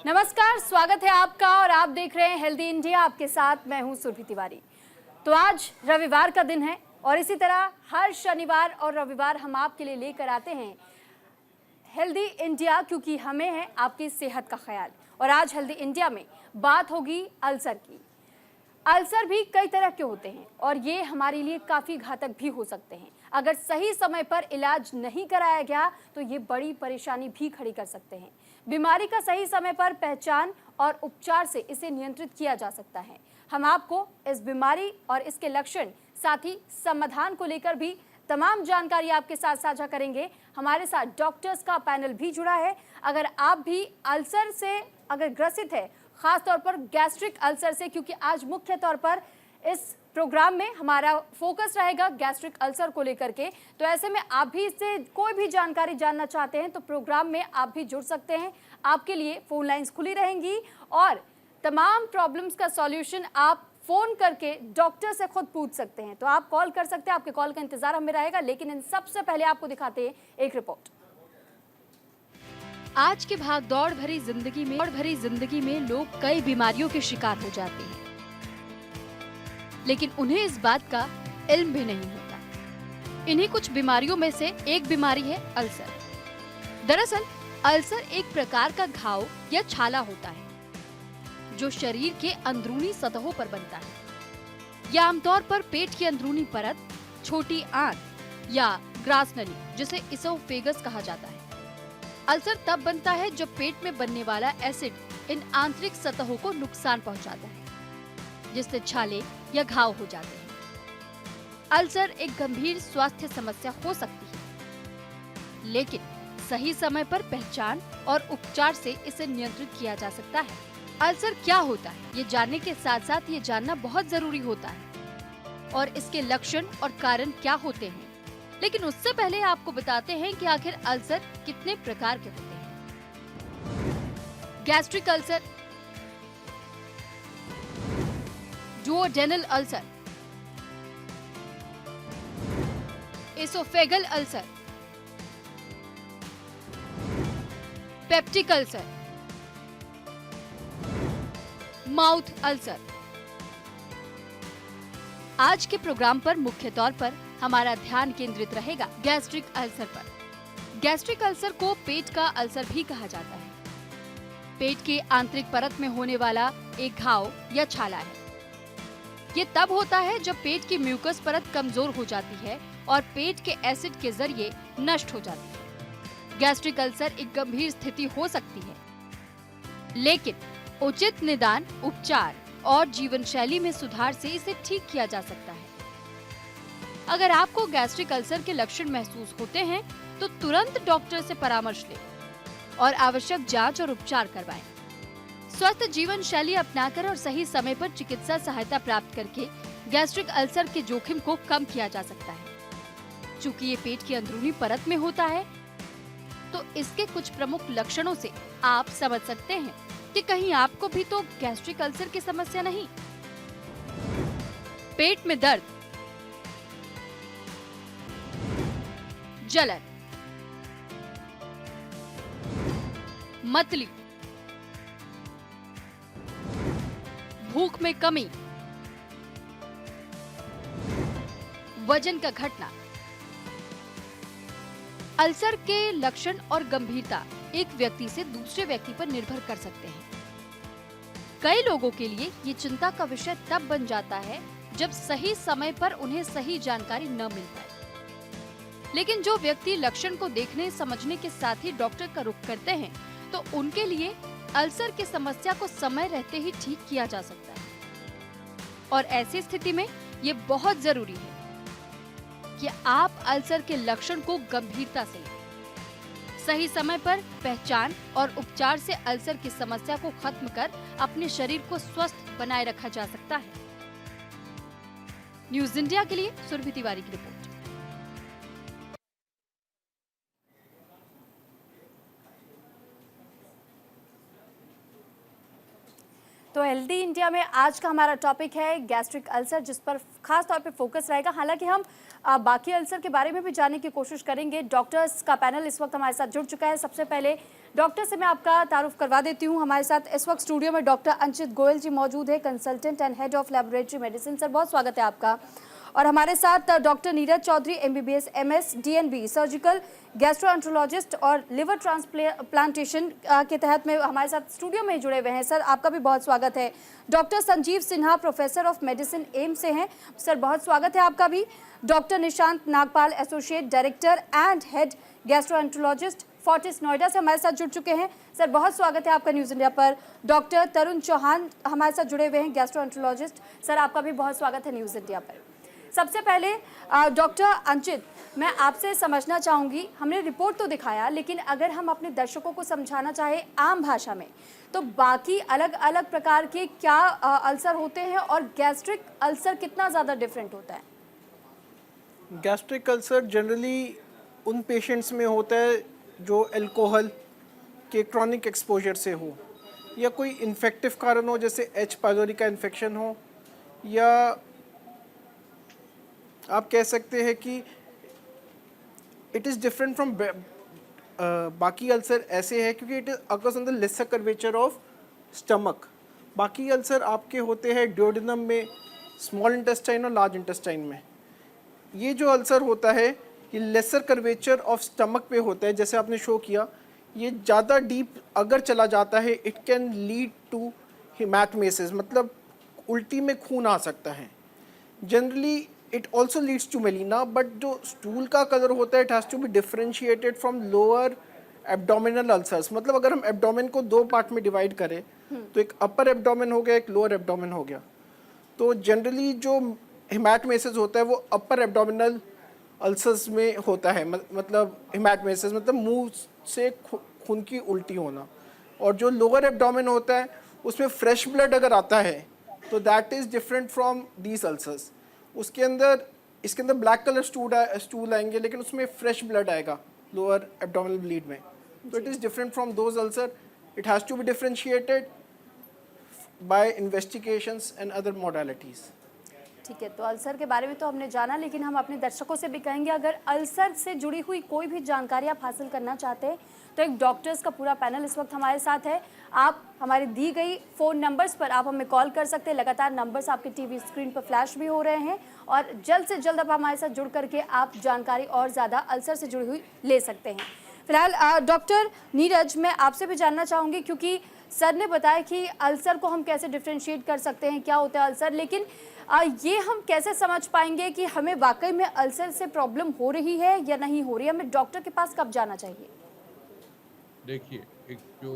नमस्कार, स्वागत है आपका और आप देख रहे हैं हेल्दी इंडिया। आपके साथ मैं हूं सुरभि तिवारी। तो आज रविवार का दिन है और इसी तरह हर शनिवार और रविवार हम आपके लिए लेकर आते हैं हेल्दी इंडिया, क्योंकि हमें है आपकी सेहत का ख्याल। और आज हेल्दी इंडिया में बात होगी अल्सर की। अल्सर भी कई तरह के होते हैं और ये हमारे लिए काफ़ी घातक भी हो सकते हैं। अगर सही समय पर इलाज नहीं कराया गया तो ये बड़ी परेशानी भी खड़ी कर सकते हैं। बीमारी का सही समय पर पहचान और उपचार से इसे नियंत्रित किया जा सकता है। हम आपको इस बीमारी और इसके लक्षण, साथ ही समाधान को लेकर भी तमाम जानकारी आपके साथ साझा करेंगे। हमारे साथ डॉक्टर्स का पैनल भी जुड़ा है। अगर आप भी अल्सर से अगर ग्रसित है, खास तौर पर गैस्ट्रिक अल्सर से, क्योंकि आज मुख्य तौर पर इस प्रोग्राम में हमारा फोकस रहेगा गैस्ट्रिक अल्सर को लेकर के, तो ऐसे में आप भी इससे कोई भी जानकारी जानना चाहते हैं तो प्रोग्राम में आप भी जुड़ सकते हैं। आपके लिए फोन लाइंस खुली रहेंगी और तमाम प्रॉब्लम्स का सॉल्यूशन आप फोन करके डॉक्टर से खुद पूछ सकते हैं। तो आप कॉल कर सकते हैं, आपके कॉल का इंतजार हमें रहेगा। लेकिन इन सबसे पहले आपको दिखाते हैं एक रिपोर्ट। आज के भागदौड़ भरी जिंदगी में लोग कई बीमारियों के शिकार हो जाते हैं, लेकिन उन्हें इस बात का इल्म भी नहीं होता। इन्हीं कुछ बीमारियों में से एक बीमारी है अल्सर। दरअसल अल्सर एक प्रकार का घाव या छाला होता है जो शरीर के अंदरूनी सतहों पर बनता है। यह आमतौर पर पेट की अंदरूनी परत, छोटी आंत या ग्रास नली, जिसे इसोफेगस कहा जाता है। अल्सर तब बनता है जब पेट में बनने वाला एसिड इन आंतरिक सतहों को नुकसान पहुंचाता है, जिससे छाले या घाव हो जाते हैं। अल्सर एक गंभीर स्वास्थ्य समस्या हो सकती है, लेकिन सही समय पर पहचान और उपचार से इसे नियंत्रित किया जा सकता है। अल्सर क्या होता है, ये जानने के साथ साथ ये जानना बहुत जरूरी होता है और इसके लक्षण और कारण क्या होते हैं। लेकिन उससे पहले आपको बताते हैं कि आखिर अल्सर कितने प्रकार के होते हैं। Gastric ulcer, duodenal ulcer, oesophageal ulcer, peptic ulcer, mouth ulcer. आज के प्रोग्राम पर मुख्य तौर पर हमारा ध्यान केंद्रित रहेगा गैस्ट्रिक अल्सर पर। गैस्ट्रिक अल्सर को पेट का अल्सर भी कहा जाता है। पेट के आंतरिक परत में होने वाला एक घाव या छाला है। ये तब होता है जब पेट की म्यूकस परत कमजोर हो जाती है और पेट के एसिड के जरिए नष्ट हो जाती है। गैस्ट्रिक अल्सर एक गंभीर स्थिति हो सकती है, लेकिन उचित निदान, उपचार और जीवन शैली में सुधार से इसे ठीक किया जा सकता है। अगर आपको गैस्ट्रिक अल्सर के लक्षण महसूस होते हैं तो तुरंत डॉक्टर से परामर्श लें और आवश्यक जांच और उपचार करवाएं। स्वस्थ जीवन शैली अपनाकर और सही समय पर चिकित्सा सहायता प्राप्त करके गैस्ट्रिक अल्सर के जोखिम को कम किया जा सकता है। चूँकि ये पेट की अंदरूनी परत में होता है, तो इसके कुछ प्रमुख लक्षणों से आप समझ सकते हैं कि कहीं आपको भी तो गैस्ट्रिक अल्सर की समस्या नहीं। पेट में दर्द, जलन, मतली, भूख में कमी, वजन का घटना। अल्सर के लक्षण और गंभीरता एक व्यक्ति से दूसरे व्यक्ति पर निर्भर कर सकते हैं। कई लोगों के लिए ये चिंता का विषय तब बन जाता है जब सही समय पर उन्हें सही जानकारी न मिल पाए। लेकिन जो व्यक्ति लक्षण को देखने समझने के साथ ही डॉक्टर का रुख करते हैं, तो उनके लिए अल्सर की समस्या को समय रहते ही ठीक किया जा सकता है। और ऐसी स्थिति में ये बहुत जरूरी है कि आप अल्सर के लक्षण को गंभीरता से लें। सही समय पर पहचान और उपचार से अल्सर की समस्या को खत्म कर अपने शरीर को स्वस्थ बनाए रखा जा सकता है। न्यूज इंडिया के लिए सुरभि तिवारी की रिपोर्ट। तो हेल्दी इंडिया में आज का हमारा टॉपिक है गैस्ट्रिक अल्सर, जिस पर खास तौर पे फोकस रहेगा। हालांकि हम बाकी अल्सर के बारे में भी जानने की कोशिश करेंगे। डॉक्टर्स का पैनल इस वक्त हमारे साथ जुड़ चुका है। सबसे पहले डॉक्टर से मैं आपका तारुफ करवा देती हूँ। हमारे साथ इस वक्त स्टूडियो में डॉक्टर अंचित गोयल जी मौजूद है, consultant and head of laboratory medicine. Sir बहुत स्वागत है आपका। और हमारे साथ doctor Neeraj Chaudhary MBBS MS DNB surgical gastroenterologist और लिवर ट्रांसप्लांटेशन के तहत में हमारे साथ स्टूडियो में जुड़े हुए हैं। सर आपका भी बहुत स्वागत है। Doctor Sanjeev Sinha professor of medicine AIIMS से हैं। सर बहुत स्वागत है आपका भी। Doctor Nishant Nagpal associate director and head gastroenterologist Fortis Noida से हमारे साथ जुड़ चुके हैं। सर बहुत स्वागत है आपका न्यूज़ इंडिया पर। डॉक्टर तरुण चौहान हमारे साथ जुड़े हुए हैं, गैस्ट्रोएंट्रोलॉजिस्ट। सर आपका भी बहुत स्वागत है न्यूज़ इंडिया पर। सबसे पहले डॉक्टर अंचित, मैं आपसे समझना चाहूँगी, हमने रिपोर्ट तो दिखाया, लेकिन अगर हम अपने दर्शकों को समझाना चाहें आम भाषा में, तो बाकी अलग अलग प्रकार के क्या अल्सर होते हैं और गैस्ट्रिक अल्सर कितना ज़्यादा डिफरेंट होता है? गैस्ट्रिक अल्सर जनरली उन पेशेंट्स में होता है जो अल्कोहल के क्रॉनिक एक्सपोजर से हो, या कोई इन्फेक्टिव कारण हो जैसे H. पायलोरी का इन्फेक्शन हो, या आप कह सकते हैं कि इट इज़ डिफरेंट फ्रॉम बाकी अल्सर ऐसे है क्योंकि it is occurs on the lesser curvature of stomach. बाकी अल्सर आपके होते हैं ड्यूडेनम में, स्मॉल इंटेस्टाइन और लार्ज इंटेस्टाइन में। ये जो अल्सर होता है ये लेसर कर्वेचर ऑफ स्टमक पे होता है, जैसे आपने शो किया। ये ज़्यादा डीप अगर चला जाता है it can lead to haematemesis, मतलब उल्टी में खून आ सकता है। Generally it also leads to melaena, but जो स्टूल का कलर होता है it has to be differentiated from lower abdominal ulcers. मतलब अगर हम एब्डोमेन को दो पार्ट में डिवाइड करें तो एक अपर एब्डोमेन हो गया, एक लोअर एब्डोमेन हो गया। तो जनरली जो हेमाटोमेसिस होता है वो अपर एब्डोमिनल अल्सर्स में होता है, मतलब हेमाटोमेसिस मतलब मुंह से खून की उल्टी होना। और जो लोअर एब्डोमेन होता है उसमें फ्रेश ब्लड अगर आता है तो that is different from these ulcers. उसके अंदर इसके अंदर ब्लैक कलर स्टूल आएंगे, लेकिन उसमें फ्रेश ब्लड आएगा लोअर एब्डोमिनल ब्लीड में। तो it is different from those ulcer. It has to be differentiated by investigations and other modalities. ठीक है, तो अल्सर के बारे में तो हमने जाना, लेकिन हम अपने दर्शकों से भी कहेंगे अगर अल्सर से जुड़ी हुई कोई भी जानकारी आप हासिल करना चाहते हैं तो एक डॉक्टर्स का पूरा पैनल इस वक्त हमारे साथ है। आप हमारी दी गई फ़ोन नंबर्स पर आप हमें कॉल कर सकते हैं। लगातार नंबर्स आपके टीवी स्क्रीन पर फ्लैश भी हो रहे हैं और जल्द से जल्द आप हमारे साथ जुड़ करके आप जानकारी और ज़्यादा अल्सर से जुड़ी हुई ले सकते हैं। फिलहाल डॉक्टर नीरज, मैं आपसे भी जानना चाहूँगी, क्योंकि सर ने बताया कि अल्सर को हम कैसे डिफ्रेंशिएट कर सकते हैं, क्या होता है अल्सर, लेकिन ये हम कैसे समझ पाएंगे कि हमें वाकई में अल्सर से प्रॉब्लम हो रही है या नहीं हो रही है? हमें डॉक्टर के पास कब जाना चाहिए? देखिए, एक जो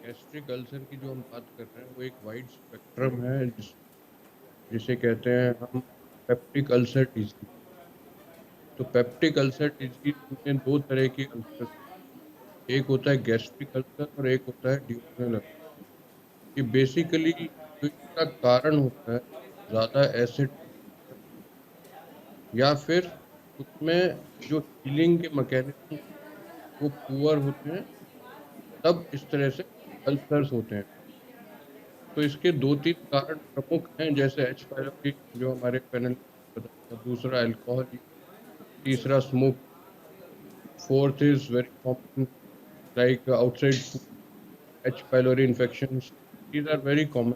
गैस्ट्रिक अल्सर की जो हम बात कर रहे हैं वो एक वाइड स्पेक्ट्रम है, जिसे कहते हैं हम पेप्टिक अल्सर डिजीज। तो पेप्टिक अल्सर डिजीज में दो तरह की अल्सर, एक होता है गैस्ट्रिक अल्सर और एक होता है ड्यूडेनल अल्सर। ये बेसिकली जो इसका कारण होता है ज़्यादा एसिड या फिर उसमें जो हीलिंग के मैकेनिज्म वो पुअर होते हैं, तब इस तरह से अल्सर्स होते हैं। तो इसके दो तीन कारण प्रमुख हैं, जैसे H. पायलोरी जो हमारे पैनल में बताया, दूसरा अल्कोहल, तीसरा smoke, fourth is very common like outside H. Pylori infections, these are very common.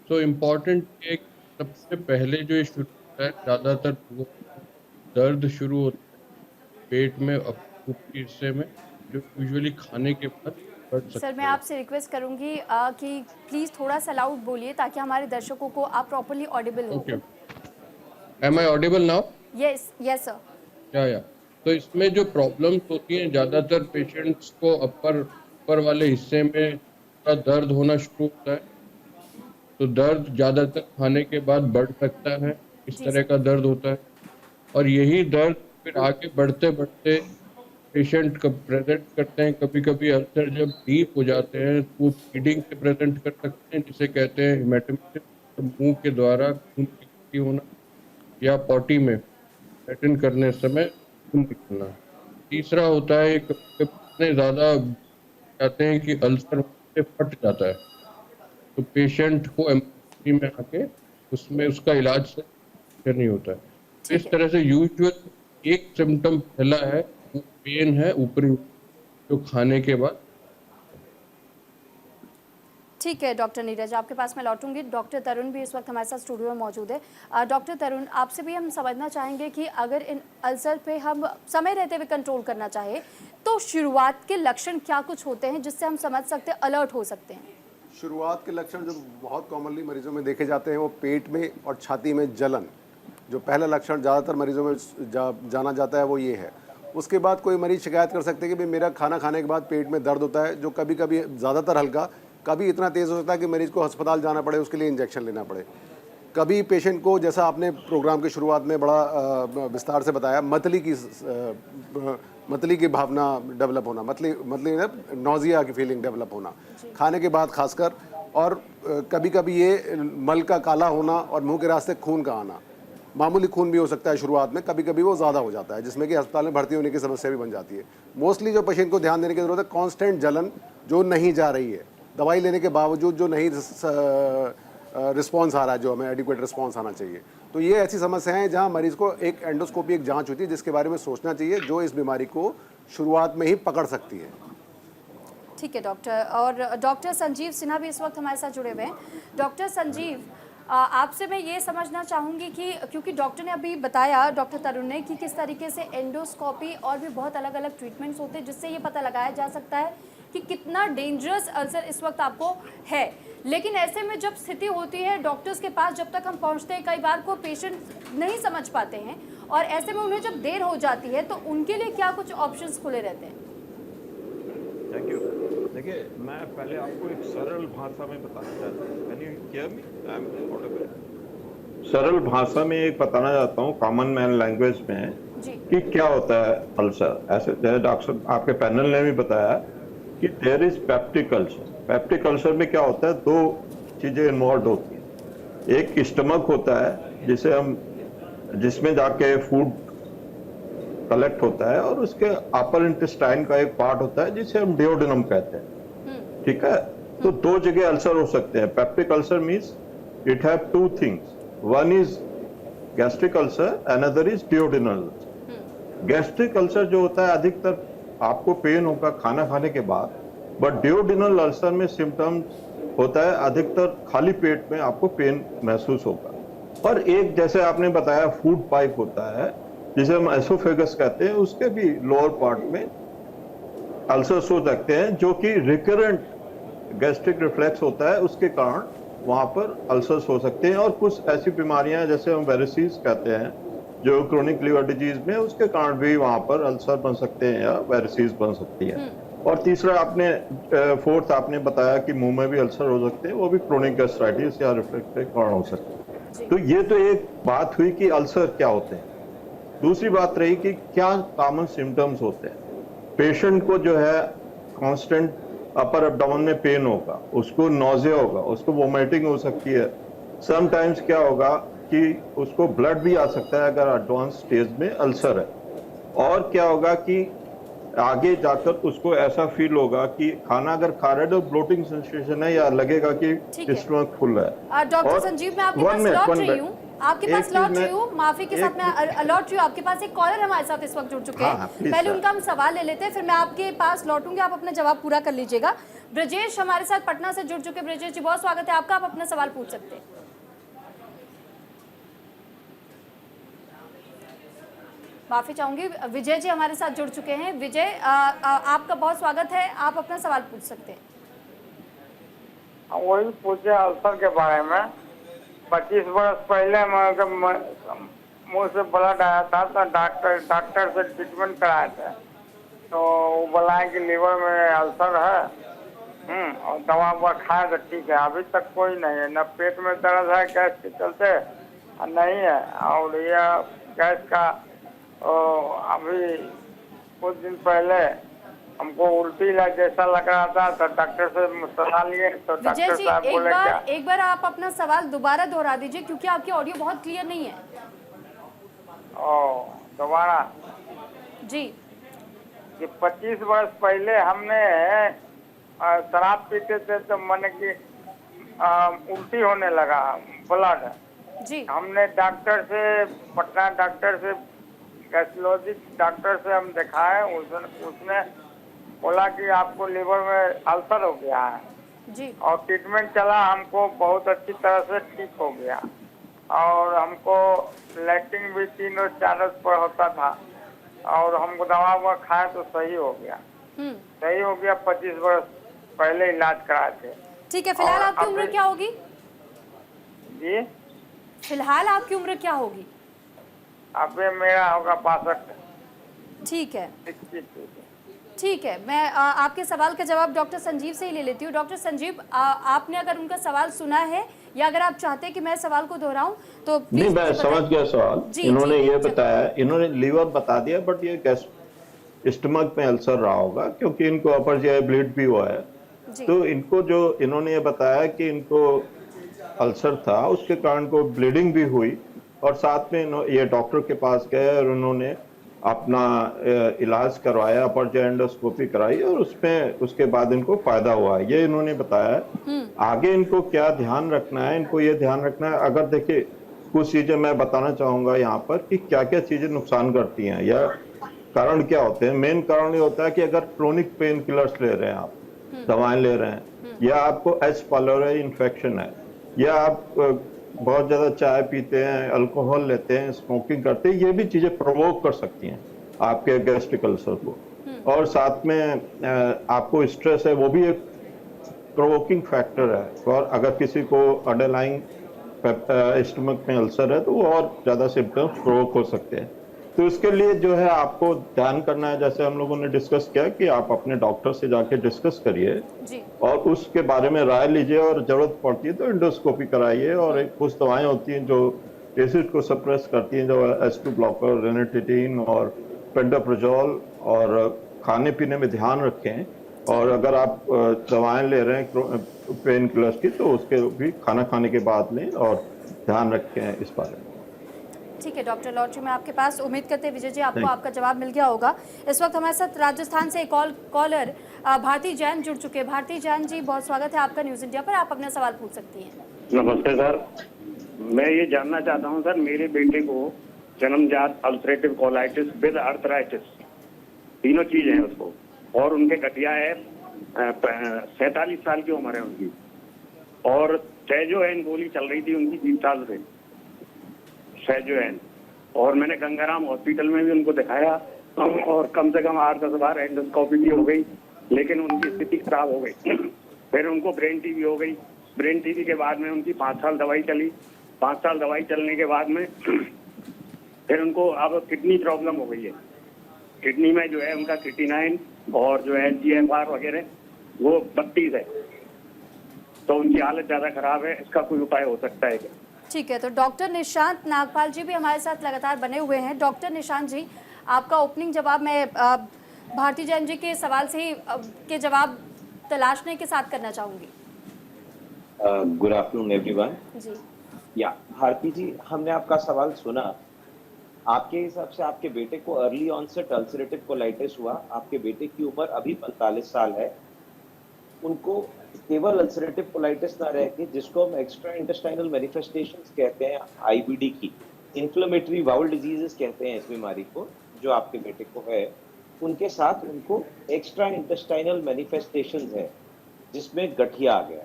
तो इम्पॉर्टेंट है सबसे पहले जो ये शुरू होता है, ज़्यादातर लोगों को दर्द शुरू होता है पेट में, ऊपरी हिस्से में, जो यूजुअली खाने के बाद बढ़ सकता है। सर मैं आपसे रिक्वेस्ट करूंगी कि प्लीज़ थोड़ा सा लाउड बोलिए ताकि हमारे दर्शकों को आप प्रॉपर्ली ऑडिबल हो। Okay, am I audible now? Yes yes sir. या तो इसमें जो प्रॉब्लम्स होती हैं, ज़्यादातर पेशेंट्स को अपर वाले हिस्से में दर्द होना शुरू होता है। तो दर्द ज़्यादातर खाने के बाद बढ़ सकता है, इस तरह का दर्द होता है। और यही दर्द फिर आगे बढ़ते बढ़ते पेशेंट को प्रेजेंट करते हैं। कभी कभी अल्सर जब डीप हो जाते हैं तो वो ब्लीडिंग से प्रेजेंट कर सकते हैं, जिसे कहते हैं हेमाटोमेसिस। तो मुंह के द्वारा खून की इकट्ठी होना या पॉटी में अटेंड करने समय खून निकलना। तीसरा होता है इतने ज़्यादा कहते हैं कि अल्सर से फट जाता है, तो पेशेंट को एमरजेंसी में आके उसमें उसका इलाज नहीं होता है। तो इस तरह से यूजुअल एक सिम्टम फैला है, वो पेन है ऊपरी, जो खाने के बाद। ठीक है डॉक्टर नीरज, आपके पास मैं लौटूंगी। डॉक्टर तरुण भी इस वक्त हमारे साथ स्टूडियो में मौजूद है। डॉक्टर तरुण, आपसे भी हम समझना चाहेंगे कि अगर इन अल्सर पे हम समय रहते हुए कंट्रोल करना चाहे तो शुरुआत के लक्षण क्या कुछ होते हैं जिससे हम समझ सकते हैं, अलर्ट हो सकते हैं? शुरुआत के लक्षण जो बहुत कॉमनली मरीजों में देखे जाते हैं वो पेट में और छाती में जलन, जो पहला लक्षण ज़्यादातर मरीजों में जाना जाता है वो ये है। उसके बाद कोई मरीज शिकायत कर सकते हैं कि भाई मेरा खाना खाने के बाद पेट में दर्द होता है, जो कभी कभी ज़्यादातर हल्का, कभी इतना तेज़ हो सकता है कि मरीज को अस्पताल जाना पड़े, उसके लिए इंजेक्शन लेना पड़े। कभी पेशेंट को, जैसा आपने प्रोग्राम की शुरुआत में बड़ा विस्तार से बताया, मतली की भावना डेवलप होना, मतली नौजिया की फीलिंग डेवलप होना खाने के बाद खासकर, और कभी कभी ये मल का काला होना और मुंह के रास्ते खून का आना। मामूली खून भी हो सकता है शुरुआत में, कभी कभी वो ज़्यादा हो जाता है जिसमें कि अस्पताल में भर्ती होने की समस्या भी बन जाती है। मोस्टली जो पेशेंट को ध्यान देने की ज़रूरत है, कांस्टेंट जलन जो नहीं जा रही है, दवाई लेने के बावजूद जो नहीं रिस्पॉन्स आ रहा है, जो हमें एडिक्वेट रिस्पॉन्स आना चाहिए। तो ये ऐसी समस्याएं हैं जहां मरीज को एक एंडोस्कोपी, एक जांच होती है जिसके बारे में सोचना चाहिए, जो इस बीमारी को शुरुआत में ही पकड़ सकती है। ठीक है डॉक्टर। और डॉक्टर संजीव सिन्हा भी इस वक्त हमारे साथ जुड़े हुए हैं। डॉक्टर संजीव, आपसे मैं ये समझना चाहूँगी कि क्योंकि डॉक्टर ने अभी बताया, डॉक्टर तरुण ने, कि किस तरीके से एंडोस्कोपी और भी बहुत अलग अलग ट्रीटमेंट्स होते हैं जिससे ये पता लगाया जा सकता है कि कितना डेंजरस अल्सर इस वक्त आपको है। लेकिन ऐसे में जब स्थिति होती है डॉक्टर्स के पास, जब तक हम पहुंचते हैं, कई बार को पेशेंट नहीं समझ पाते हैं और ऐसे में उन्हें जब देर हो जाती है तो उनके लिए क्या कुछ ऑप्शंस खुले रहते हैं? Thank you. देखिए, मैं पहले आपको एक सरल भाषा में बताना चाहता हूँ। Can you hear me? I am audible. सरल भाषा में एक बताना चाहता हूँ, कॉमन मैन लैंग्वेज में, कि क्या होता है अल्सर। ऐसे जैसे डॉक्टर आपके पैनल ने भी बताया कि there is peptic ulcer. Peptic ulcer में क्या होता है, दो चीजें इन्वॉल्व होती हैं। एक स्टमक होता है जिसमें जाके फूड कलेक्ट होता है, और उसके अपर इंटेस्टाइन का एक पार्ट होता है जिसे हम डियोडेनम कहते हैं। ठीक है, तो दो जगह अल्सर हो सकते हैं। Peptic ulcer means it have two things, one is gastric ulcer, another is duodenal. Gastric ulcer जो होता है, अधिकतर आपको पेन होगा खाना खाने के बाद, बट डियोडेनल अल्सर में सिम्टम्स होता है अधिकतर खाली पेट में आपको पेन महसूस होगा। और एक, जैसे आपने बताया, फूड पाइप होता है जिसे हम एसोफेगस कहते हैं, उसके भी लोअर पार्ट में अल्सर्स हो सकते हैं, जो कि रिकरेंट गैस्ट्रिक रिफ्लेक्स होता है, उसके कारण वहां पर अल्सर्स हो सकते हैं। और कुछ ऐसी बीमारियां जैसे हम वेरिसीज कहते हैं, जो क्रोनिक लिवर डिजीज में, उसके कारण भी वहां पर अल्सर बन सकते हैं या वेरिसीज बन सकती है। और तीसरा फोर्थ आपने बताया कि मुंह में भी अल्सर हो सकते हैं, वो भी क्रोनिक गैस्ट्राइटिस या रिफ्लक्स के कारण हो सकते हैं। तो ये तो एक बात हुई कि अल्सर क्या होते हैं। दूसरी बात रही कि क्या कॉमन सिम्टम्स होते हैं। पेशेंट को जो है कांस्टेंट अपर एब्डोमेन में पेन होगा, उसको नॉजिया होगा, उसको वोमिटिंग हो सकती है। समटाइम्स क्या होगा कि उसको ब्लड भी आ सकता है अगर एडवांस स्टेज में अल्सर है। और क्या होगा कि आगे जाकर उसको ऐसा फील होगा कि खाना अगर खा रहे तो ब्लोटिंग सेंसेशन है, या लगेगा कि स्टमक फुल है। डॉक्टर संजीव, मैं आपके पास लौट रही हूँ, माफी के साथ मैं लौट रही हूँ। आपके पास एक कॉलर हमारे साथ इस वक्त जुड़ चुके हैं। पहले उनका हम सवाल ले लेते हैं, फिर मैं आपके पास लौटूंगी, आप अपना जवाब पूरा कर लीजिएगा। ब्रजेश हमारे साथ पटना से जुड़ चुके। ब्रजेश जी, बहुत स्वागत है आपका, आप अपना सवाल पूछ सकते हैं। माफी चाहूंगी, विजय जी हमारे साथ जुड़ चुके हैं। विजय, आपका बहुत स्वागत है, आप अपना सवाल पूछ सकते हैं। वही पूछे अल्सर के बारे में। 25 वर्ष पहले मुंह से ब्लड आया था, तो डॉक्टर से ट्रीटमेंट कराए थे, तो वो बोला कि लीवर में अल्सर है। और दवा ववा खाए तो ठीक है। अभी तक कोई नहीं है, न पेट में दर्द है गैस के चलते नहीं है, और यह गैस का अभी कुछ दिन पहले हमको उल्टी जैसा लग रहा था, तो डॉक्टर से सलाह लिए, तो डॉक्टर साहब बोले क्या। एक बार आप अपना सवाल दोबारा दोहरा दीजिए, क्योंकि आपकी ऑडियो बहुत क्लियर नहीं है। दोबारा जी। कि 25 वर्ष पहले हमने शराब पीते थे, तो मन की उल्टी होने लगा, ब्लड। जी। हमने डॉक्टर से, पटना डॉक्टर से, गैस्ट्रोलॉजिस्ट डॉक्टर से हम दिखाए, उसने बोला कि आपको लीवर में अल्सर हो गया है जी और ट्रीटमेंट चला, हमको बहुत अच्छी तरह से ठीक हो गया और हमको लैट्रिन भी 3 रोज 4 रोज पर होता था और हमको दवा ववा खाया तो सही हो गया। सही हो गया, 25 वर्ष पहले इलाज कराए थे। ठीक है, फिलहाल और आपकी उम्र अभी- क्या होगी? जी फिलहाल आपकी उम्र क्या होगी? अभी मेरा होगा 62। ठीक है, 61। ठीक है। मैं आपके सवाल का जवाब डॉक्टर संजीव से ही ले लेती हूँ। डॉक्टर संजीव, आपने अगर उनका सवाल सुना है या अगर आप चाहते हैं कि मैं सवाल को दोहराऊं तो नहीं, प्लीज मैं मुझे समझ बताएं। गया सवाल। जी, इन्होंने जी, ये चलो। बताया, इन्होंने लीवर बता दिया, बट ये गैस स्टमक में अल्सर रहा होगा क्योंकि इनको अपर जीआई ब्लीड भी हुआ है। जी तो इनको जो इन्होंने ये बताया कि इनको अल्सर था, उसके कारण को ब्लीडिंग भी हुई और साथ में ये डॉक्टर के पास गए और उन्होंने अपना इलाज करवाया, अपर जीआई एंडोस्कोपी कराई और उसमें उसके बाद इनको फायदा हुआ है, ये इन्होंने बताया है। आगे इनको क्या ध्यान रखना है, इनको ये ध्यान रखना है, अगर देखिए कुछ चीजें मैं बताना चाहूंगा यहाँ पर कि क्या क्या चीजें नुकसान करती हैं या कारण क्या होते हैं। मेन कारण ये होता है कि अगर क्रोनिक पेन किलर्स ले रहे हैं, आप दवाएं ले रहे हैं, या आपको एच पाइलोरी इन्फेक्शन है, या आप बहुत ज्यादा चाय पीते हैं, अल्कोहल लेते हैं, स्मोकिंग करते हैं, ये भी चीजें प्रोवोक कर सकती हैं आपके गैस्ट्रिक अल्सर को। और साथ में आपको स्ट्रेस है, वो भी एक प्रोवोकिंग फैक्टर है। और अगर किसी को अंडरलाइंग स्टमक में अल्सर है तो वो और ज्यादा सिम्टम्स प्रोवोक हो सकते हैं। तो इसके लिए जो है आपको ध्यान करना है, जैसे हम लोगों ने डिस्कस किया कि आप अपने डॉक्टर से जाके डिस्कस करिए जी और उसके बारे में राय लीजिए और जरूरत पड़ती है तो एंडोस्कोपी कराइए। और एक कुछ दवाएं होती हैं जो एसिड को सप्रेस करती हैं, जो H2 ब्लॉकर, रेनिटिडिन और पेंटोप्रोजोल, और खाने पीने में ध्यान रखें। और अगर आप दवाएं ले रहे हैं पेन किलर्स की तो उसके भी खाना खाने के बाद लें और ध्यान रखें इस बारे में। ठीक है डॉक्टर लॉटरी, मैं आपके पास उम्मीद करते हैं विजय जी आपको Thank you. आपका जवाब मिल गया होगा। इस वक्त हमारे साथ राजस्थान से एक कॉलर भारती जैन जुड़ चुके हैं। भारती जैन जी, बहुत स्वागत है आपका न्यूज़ इंडिया पर, आप अपना सवाल पूछ सकती हैं। नमस्ते सर, मैं ये जानना चाहता हूँ सर, मेरे बेटे को जन्मजात अल्सरेटिव कोलाइटिस विद अर्थराइटिस, तीनों चीज है उसको, और उनके गठिया है, 47 साल की उम्र है उनकी, और सेजोएन गोली चल रही थी उनकी 3 साल से, सेजोएन। और मैंने गंगाराम हॉस्पिटल में भी उनको दिखाया और कम से कम 8-10 बार एंडोस्कोपी भी हो गई, लेकिन उनकी स्थिति खराब हो गई। फिर उनको ब्रेन टीबी हो गई। ब्रेन टीबी के बाद में उनकी 5 साल दवाई चली। 5 साल दवाई चलने के बाद में फिर उनको अब किडनी प्रॉब्लम हो गई है। किडनी में जो है उनका क्रिएटिनाइन और जो है GFR वगैरह वो 32 है, तो उनकी हालत ज्यादा खराब है। इसका कोई उपाय हो सकता है क्या? ठीक है, तो डॉक्टर निशांत नागपाल जी भी हमारे साथ लगातार बने हुए हैं। डॉक्टर निशांत जी, आपका ओपनिंग जवाब मैं भारती जैन जी के सवाल से ही के जवाब तलाशने के साथ करना चाहूँगी। Good afternoon everyone. जी या भारती जी, हमने आपका सवाल सुना। आपके हिसाब से आपके बेटे को अर्ली ऑनसेट अल्सरेटिव कोलाइटिस हुआ। आपके बेटे की उम्र अभी 45 साल है। उनको केवल अल्सरेटिव कोलाइटिस ना रह के, जिसको हम एक्स्ट्रा इंटेस्टाइनल मैनिफेस्टेशंस कहते हैं, IBD की, इन्फ्लेमेटरी बाउल डिजीजेस कहते हैं इस बीमारी को, जो आपके बेटे को है, उनके साथ उनको एक्स्ट्रा इंटेस्टाइनल मैनिफेस्टेशंस है जिसमें गठिया आ गया।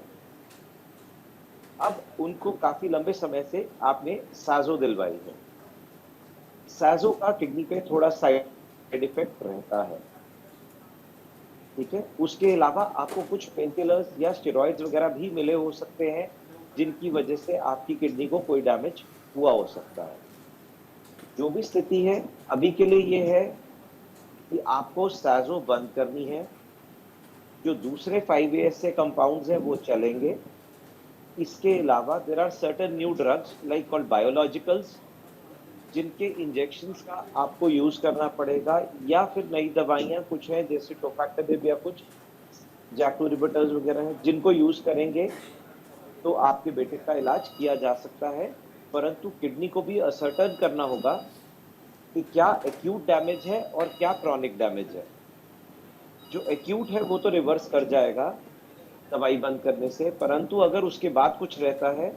अब उनको काफी लंबे समय से आपने साजो दिलवाई है। साजो का किडनी पे थोड़ा साइड इफेक्ट रहता है, ठीक है। उसके अलावा आपको कुछ पेनकिलर्स या स्टेरॉइड्स वगैरह भी मिले हो सकते हैं, जिनकी वजह से आपकी किडनी को कोई डैमेज हुआ हो सकता है। जो भी स्थिति है अभी के लिए ये है कि आपको साजो बंद करनी है। जो दूसरे 5ASA कंपाउंड्स हैं वो चलेंगे। इसके अलावा there are certain new drugs like called biologicals, जिनके इंजेक्शंस का आपको यूज करना पड़ेगा, या फिर नई दवाइयां कुछ हैं जैसे टोफैक्टाबिब या कुछ जैक्लोरिबेटर्स वगैरह हैं, जिनको यूज करेंगे तो आपके बेटे का इलाज किया जा सकता है। परंतु किडनी को भी असर्टन करना होगा कि क्या एक्यूट डैमेज है और क्या क्रॉनिक डैमेज है। जो एक्यूट है वो तो रिवर्स कर जाएगा दवाई बंद करने से, परंतु अगर उसके बाद कुछ रहता है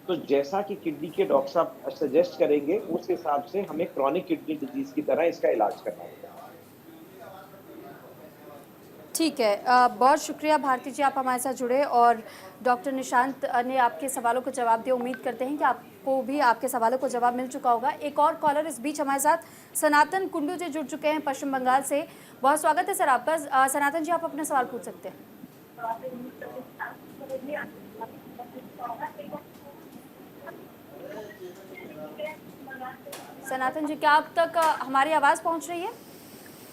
तो जैसा कि किडनी के डॉक्टर साहब सजेस्ट करेंगे उस हिसाब से हमें क्रॉनिक किडनी डिजीज की तरह इसका इलाज करना होगा। ठीक है, बहुत शुक्रिया भारती जी, आप हमारे साथ जुड़े और डॉक्टर निशांत ने आपके सवालों को जवाब दिया। उम्मीद करते हैं कि आपको भी आपके सवालों को जवाब मिल चुका होगा। एक और कॉलर इस बीच हमारे साथ सनातन कुंडू जी जुड़ चुके हैं पश्चिम बंगाल से। बहुत स्वागत है सर आपका। सनातन जी, आप अपना सवाल पूछ सकते हैं। सनातन जी, क्या आप तक हमारी आवाज़ पहुंच रही है?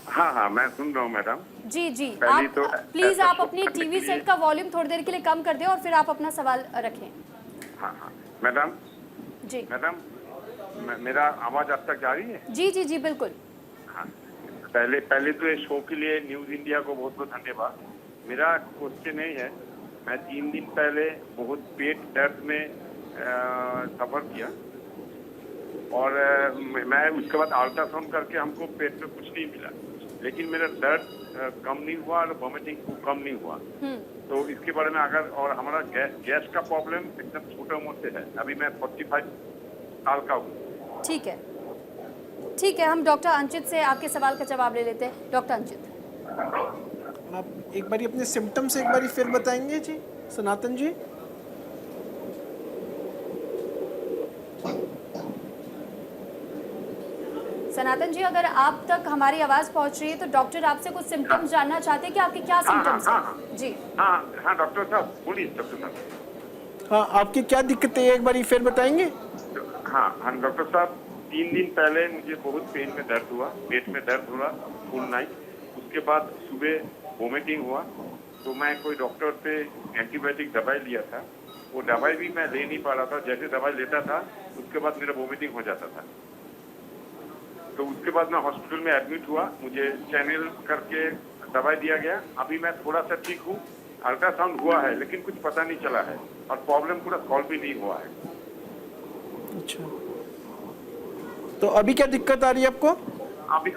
हाँ हाँ, मैं सुन रहा हूँ मैडम। जी जी, पहली आप तो प्लीज ऐसा आप शो अपनी करने टीवी के सेट लिए- का वॉल्यूम थोड़ी देर के लिए कम कर दें और फिर आप अपना सवाल रखें। हाँ हाँ मैडम, जी मेरा आवाज आप तक जा रही है? जी जी जी बिल्कुल। हाँ, पहले तो इस शो के लिए न्यूज इंडिया को बहुत बहुत धन्यवाद। मेरा क्वेश्चन यही है, मैं 3 दिन पहले बहुत पेट दर्द में सफर किया और मैं उसके बाद अल्ट्रासाउंड करके हमको पेट में कुछ नहीं मिला, लेकिन मेरा दर्द कम नहीं हुआ और वॉमिटिंग कम नहीं हुआ। तो इसके बारे में अगर, और हमारा गैस का प्रॉब्लम एकदम छोटा मोटे है। अभी मैं 45 साल का हूँ। ठीक है, हम डॉक्टर अंचित से आपके सवाल का जवाब ले लेते हैं। डॉक्टर अंचित, आप एक बारी अपने सिम्टम्स एक बारी फिर बताएंगे जी सनातन जी? सनातन जी, अगर आप तक हमारी आवाज़ पहुंच रही है तो डॉक्टर आपसे कुछ सिम्टम्स जानना चाहते हैं कि आपके क्या सिम्टम्स हैं। जी हाँ डॉक्टर साहब बोलिए। डॉक्टर साहब, हाँ, आपकी क्या दिक्कतें हैं एक बारी फिर बताएंगे? हाँ डॉक्टर साहब, 3 दिन पहले मुझे बहुत पेट में दर्द हुआ, पेट में दर्द हुआ फुल नाइट। उसके बाद सुबह वोमिटिंग हुआ, तो मैं कोई डॉक्टर से एंटीबायोटिक दवाई लिया था। वो दवाई भी मैं ले नहीं पा रहा था। जैसे दवाई लेता था उसके बाद मेरा वोमिटिंग हो जाता था। तो उसके बाद मैं हॉस्पिटल में एडमिट हुआ, मुझे चैनल करके दवाई दिया गया। अभी मैं थोड़ा सा ठीक हूँ। अल्ट्रासाउंड हुआ है लेकिन कुछ पता नहीं चला है और प्रॉब्लम पूरा सॉल्व भी नहीं हुआ है। अच्छा, तो अभी क्या दिक्कत आ रही है आपको?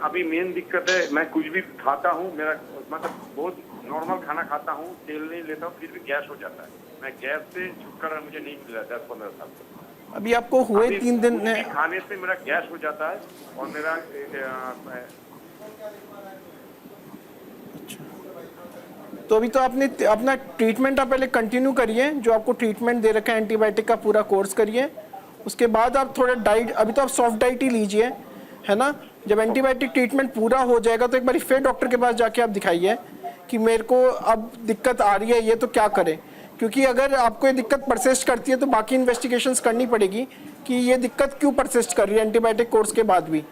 अभी मेन दिक्कत है, मैं कुछ भी खाता हूँ, मेरा मतलब बहुत नॉर्मल खाना खाता हूँ, तेल नहीं लेता हूँ, फिर भी गैस हो जाता है। मैं गैस से छुटकारा मुझे नहीं मिला 10-15 साल से। अभी आपको हुए 3 दिन कुछ भी खाने से मेरा गैस हो जाता है और मेरा तो अभी तो आपने अपना ट्रीटमेंट आप पहले कंटिन्यू करिए, जो आपको ट्रीटमेंट दे रखा है एंटीबायोटिक का पूरा कोर्स करिए। उसके बाद आप थोड़ा डाइट, अभी तो आप सॉफ्ट डाइट ही लीजिए, है ना। जब एंटीबायोटिक ट्रीटमेंट पूरा हो जाएगा तो एक बार फिर डॉक्टर के पास जाके आप दिखाइए कि मेरे को अब दिक्कत आ रही है ये, तो क्या करें। क्योंकि अगर आपको ये दिक्कत परसिस्ट करती है तो बाकी इन्वेस्टिगेशंस करनी पड़ेगी कि ये दिक्कत क्यों परसिस्ट कर रही है एंटीबायोटिक कोर्स के बाद भी।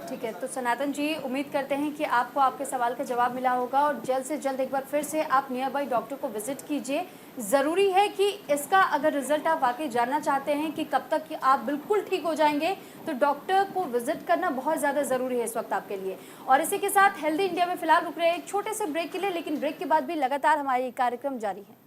ठीक है, तो सनातन जी, उम्मीद करते हैं कि आपको आपके सवाल का जवाब मिला होगा और जल्द से जल्द एक बार फिर से आप नियर बाई डॉक्टर को विजिट कीजिए। ज़रूरी है कि इसका अगर रिजल्ट आप वाकई जानना चाहते हैं कि कब तक कि आप बिल्कुल ठीक हो जाएंगे, तो डॉक्टर को विजिट करना बहुत ज़्यादा ज़रूरी है इस वक्त आपके लिए। और इसी के साथ हेल्दी इंडिया में फिलहाल रुक रहे हैं एक छोटे से ब्रेक के लिए, लेकिन ब्रेक के बाद भी लगातार हमारे कार्यक्रम जारी है।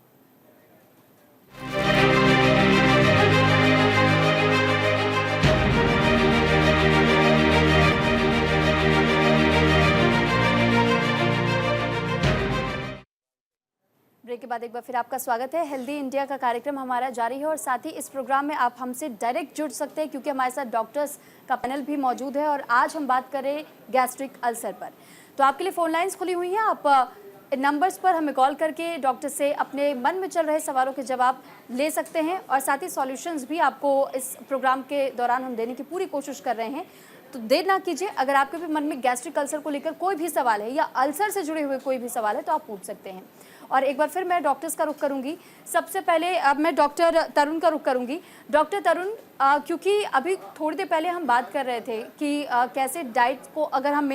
ब्रेक के बाद एक बार फिर आपका स्वागत है। हेल्दी इंडिया का कार्यक्रम हमारा जारी है और साथ ही इस प्रोग्राम में आप हमसे डायरेक्ट जुड़ सकते हैं क्योंकि हमारे साथ डॉक्टर्स का पैनल भी मौजूद है और आज हम बात करें गैस्ट्रिक अल्सर पर। तो आपके लिए फ़ोन लाइन्स खुली हुई हैं, आप नंबर्स पर हमें कॉल करके डॉक्टर से अपने मन में चल रहे सवालों के जवाब ले सकते हैं और साथ ही सॉल्यूशंस भी आपको इस प्रोग्राम के दौरान हम देने की पूरी कोशिश कर रहे हैं। तो देर ना कीजिए, अगर आपके भी मन में गैस्ट्रिक अल्सर को लेकर कोई भी सवाल है या अल्सर से जुड़े हुए कोई भी सवाल है तो आप पूछ सकते हैं। और एक बार फिर मैं डॉक्टर्स का रुख करूंगी। सबसे पहले अब मैं डॉक्टर तरुण का रुख करूंगी। डॉक्टर तरुण, क्योंकि अभी थोड़ी देर पहले हम बात कर रहे थे कि कैसे डाइट को अगर हम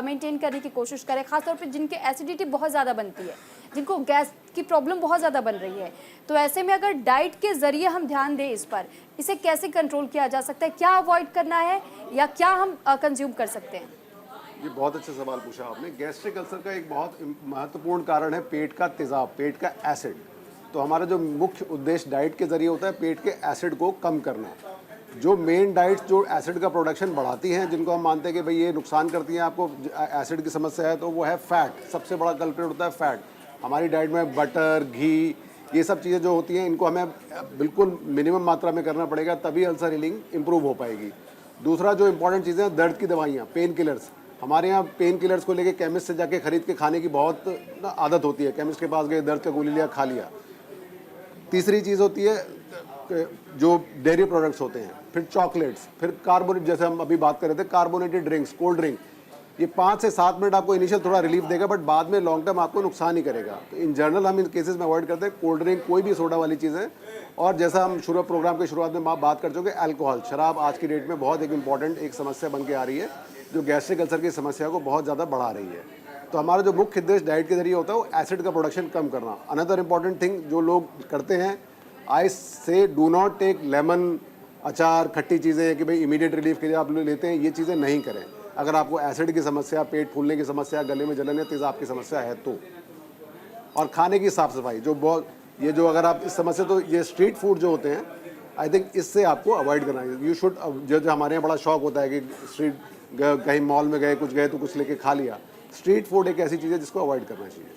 मेंटेन करने की कोशिश करें, खासतौर पर जिनके एसिडिटी बहुत ज़्यादा बनती है, जिनको गैस की प्रॉब्लम बहुत ज़्यादा बन रही है, तो ऐसे में अगर डाइट के ज़रिए हम ध्यान दें इस पर, इसे कैसे कंट्रोल किया जा सकता है, क्या अवॉइड करना है या क्या हम कंज्यूम कर सकते हैं? ये बहुत अच्छा सवाल पूछा आपने। गैस्ट्रिक अल्सर का एक बहुत महत्वपूर्ण कारण है पेट का तेज़ाब, पेट का एसिड। तो हमारा जो मुख्य उद्देश्य डाइट के ज़रिए होता है पेट के एसिड को कम करना। जो मेन डाइट्स जो एसिड का प्रोडक्शन बढ़ाती हैं, जिनको हम मानते हैं कि भाई ये नुकसान करती हैं आपको, एसिड की समस्या है, तो वो है फैट। सबसे बड़ा कल्प्रिट होता है फैट। हमारी डाइट में बटर, घी, ये सब चीज़ें जो होती हैं इनको हमें बिल्कुल मिनिमम मात्रा में करना पड़ेगा, तभी अल्सर हीलिंग इम्प्रूव हो पाएगी। दूसरा जो इंपॉर्टेंट चीज़ें हैं, दर्द की दवाइयाँ, पेन किलर्स। हमारे यहाँ पेन किलर्स को लेके केमिस्ट से जाके खरीद के खाने की बहुत ना आदत होती है, केमिस्ट के पास गए, दर्द का गोली लिया, खा लिया। तीसरी चीज़ होती है जो डेयरी प्रोडक्ट्स होते हैं, फिर चॉकलेट्स, फिर कार्बोनेट, जैसे हम अभी बात कर रहे थे, कार्बोनेटेड ड्रिंक्स, कोल्ड ड्रिंक, ये 5 से 7 मिनट आपको इनिशियल थोड़ा रिलीफ देगा, बट बाद में लॉन्ग टर्म आपको नुकसान ही करेगा। तो इन जनरल हम इन केसेस में अवॉइड करते हैं कोल्ड ड्रिंक, कोई भी सोडा वाली चीज़ें। और जैसा हम प्रोग्राम के शुरुआत में बात कर चुके, अल्कोहल, शराब आज की डेट में बहुत एक इंपॉर्टेंट एक समस्या बन के आ रही है, जो गैस्ट्रिक अल्सर की समस्या को बहुत ज़्यादा बढ़ा रही है। तो हमारा जो मुख्य उद्देश्य डाइट के जरिए होता है वो एसिड का प्रोडक्शन कम करना। अनदर इंपॉर्टेंट थिंग जो लोग करते हैं, आई से डू नॉट टेक लेमन, अचार, खट्टी चीज़ें कि भाई इमीडिएट रिलीफ के लिए आप लोग लेते हैं, ये चीज़ें नहीं करें। अगर आपको एसिड की समस्या, पेट फूलने की समस्या, गले में जलन या तेज़ाब की समस्या है तो। और खाने की साफ़ सफाई जो बहुत, ये जो अगर आप इस समस्या, तो ये स्ट्रीट फूड जो होते हैं, आई थिंक इससे आपको अवॉइड करना है। यू शुड, जो हमारे यहाँ बड़ा शौक होता है कि स्ट्रीट कहीं मॉल में गए तो कुछ लेके खा लिया। स्ट्रीट फूड एक ऐसी चीज़ है जिसको अवॉइड करना चाहिए।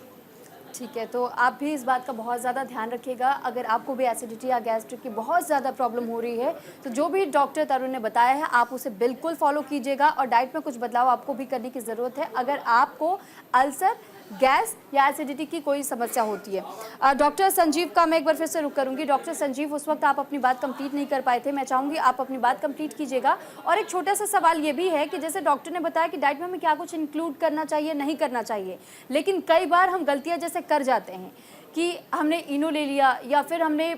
ठीक है, तो आप भी इस बात का बहुत ज़्यादा ध्यान रखिएगा। अगर आपको भी एसिडिटी या गैस्ट्रिक की बहुत ज़्यादा प्रॉब्लम हो रही है तो जो भी डॉक्टर तरुण ने बताया है आप उसे बिल्कुल फॉलो कीजिएगा, और डाइट में कुछ बदलाव आपको भी करने की ज़रूरत है अगर आपको अल्सर, गैस या एसिडिटी की कोई समस्या होती है। डॉक्टर संजीव का मैं एक बार फिर से रुक करूंगी। डॉक्टर संजीव, उस वक्त आप अपनी बात कंप्लीट नहीं कर पाए थे, मैं चाहूँगी आप अपनी बात कंप्लीट कीजिएगा। और एक छोटा सा सवाल ये भी है कि जैसे डॉक्टर ने बताया कि डाइट में हमें क्या कुछ इंक्लूड करना चाहिए, नहीं करना चाहिए, लेकिन कई बार हम गलतियाँ जैसे कर जाते हैं कि हमने इनो ले लिया या फिर हमने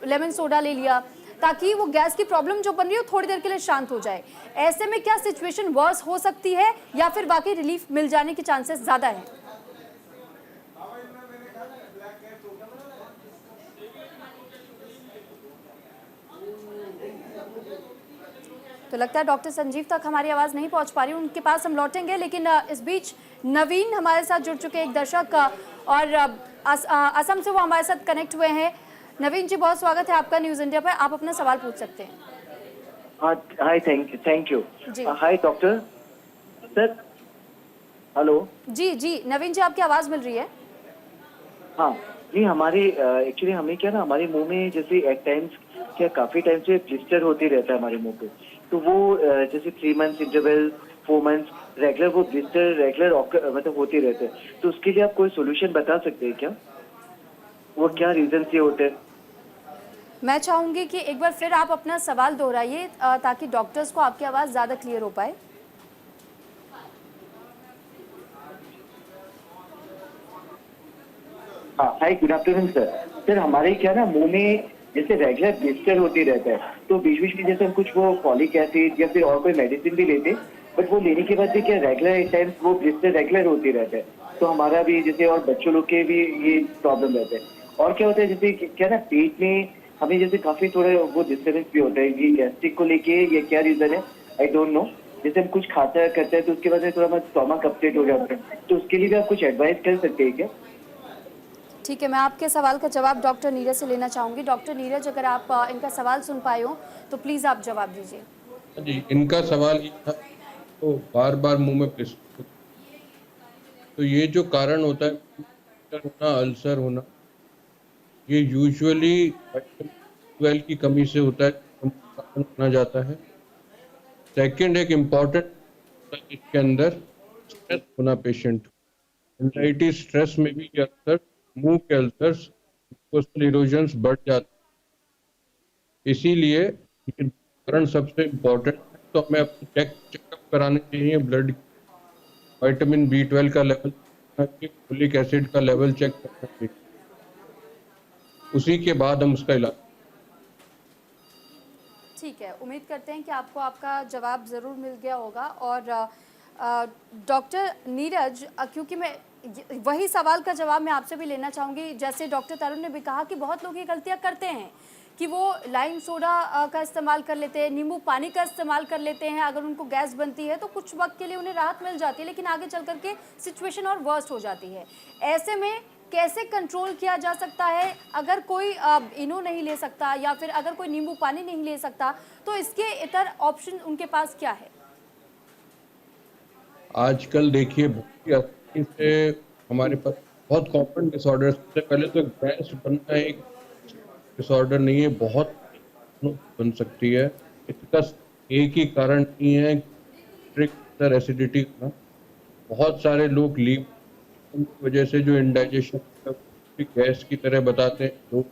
लेमन सोडा ले लिया ताकि वो गैस की प्रॉब्लम जो बन रही है थोड़ी देर के लिए शांत हो जाए। ऐसे में क्या सिचुएशन वर्स हो सकती है या फिर वाकई रिलीफ मिल जाने के चांसेस ज़्यादा हैं? तो लगता है डॉक्टर संजीव तक हमारी आवाज़ नहीं पहुंच पा रही, उनके पास हम लौटेंगे। लेकिन इस बीच नवीन हमारे साथ जुड़ चुके एक दर्शक और असम से वो हमारे साथ कनेक्ट हुए हैं। नवीन जी, बहुत स्वागत है आपका न्यूज़ इंडिया पर, आप अपना सवाल पूछ सकते हैं। Hi, thank you. जी हाय डॉक्टर सर, हेलो। जी नवीन जी, आपकी आवाज़ मिल रही है? हाँ जी, हमारे एक्चुअली हमें क्या ना, हमारे मुंह में जैसे एट टाइम्स क्या काफी टाइम से ब्लिस्टर होती रहता है हमारे मुंह पे, तो वो जैसे 3 मंथ्स इंटरवल, 4 मंथ्स रेगुलर वो ब्लिस्टर रेगुलर मतलब होते रहते हैं। तो उसके लिए आप कोई सोल्यूशन बता सकते हैं क्या, वो क्या रीजन से होते हैं? मैं चाहूँगी कि एक बार फिर आप अपना सवाल दोहराइए ताकि डॉक्टर्स को आपकी आवाज़ ज़्यादा क्लियर हो पाए। हाँ, हाय, गुड आफ्टरनून सर। सर हमारे क्या ना मुंह में जैसे रेगुलर ब्लिस्टर होती रहता है, तो बीच बीच में जैसे हम कुछ वो फॉलिक एसिड या फिर और कोई मेडिसिन भी लेते, बट वो लेने के बाद भी क्या रेगुलर एट टाइम्स वो ब्लिस्टर रेगुलर होती रहता है। तो हमारा भी जैसे और बच्चों लोग के भी ये प्रॉब्लम रहता है। और क्या होता है जैसे क्या ना पेट में हमें जैसे काफी थोड़ा वो डिस्टर्बेंस भी होता है, ये गैस्ट्रिक को लेके ये क्या रीजन है, आई डोंट नो। जैसे हम कुछ खाता करते हैं तो उसके बाद थोड़ा हमारा स्टोमक अपसेट हो जाता है, तो उसके लिए भी आप कुछ एडवाइस कर सकते हैं क्या? ठीक है, मैं आपके सवाल का जवाब डॉक्टर नीरज से लेना चाहूँगी। डॉक्टर नीरज, अगर आप इनका सवाल सुन पाए हो तो प्लीज़ आप जवाब दीजिए। जी, इनका सवाल ये था तो बार बार मुंह में ब्लिस्टर, तो ये जो कारण होता है होना, अल्सर होना, ये यूजुअली विटामिन 12 की कमी से होता है, कारण माना जाता है। सेकंड एक इम्पॉर्टेंट इसके अंदर स्ट्रेस होना, पेशेंट एंजाइटी स्ट्रेस में भी ये अल्सर, मुंह के अल्सर्स, कोस्टल इरोजन्स बढ़ जाते हैं। इसीलिए कारण सबसे इम्पोर्टेंट है, तो हमें अपने चेकअप कराने चाहिए, ब्लड, विटामिन B12 का लेवल, फोलिक एसिड का लेवल चेक करना चाहिए, उसी के बाद हम उसका इलाज। ठीक है, उम्मीद करते हैं कि आपको आपका जवाब ज़रूर मिल गया होगा। और डॉक्टर नीरज, क्योंकि मैं वही सवाल का जवाब मैं आपसे भी लेना चाहूँगी, जैसे डॉक्टर तरुण ने भी कहा कि बहुत लोग ये गलतियाँ करते हैं कि वो लाइम सोडा का इस्तेमाल कर लेते हैं, नींबू पानी का इस्तेमाल कर लेते हैं। अगर उनको गैस बनती है तो कुछ वक्त के लिए उन्हें राहत मिल जाती है, लेकिन आगे चल करके सिचुएशन और वर्स्ट हो जाती है। ऐसे में कैसे कंट्रोल किया जा सकता है? अगर कोई इनो नहीं ले सकता या फिर अगर कोई नींबू पानी नहीं ले सकता, तो इसके इतर ऑप्शन उनके पास क्या है? आजकल देखिए बहुत आसानी से हमारे पास बहुत कॉमन डिसऑर्डर, सबसे पहले तो गैस बनना एक डिसऑर्डर नहीं है, बहुत बन सकती है। इसका एक ही कारण नहीं है एसिडिटी का, बहुत सारे लोग लीव उनकी वजह से जो इंडाइजेशन गैस की तरह बताते हैं, लोग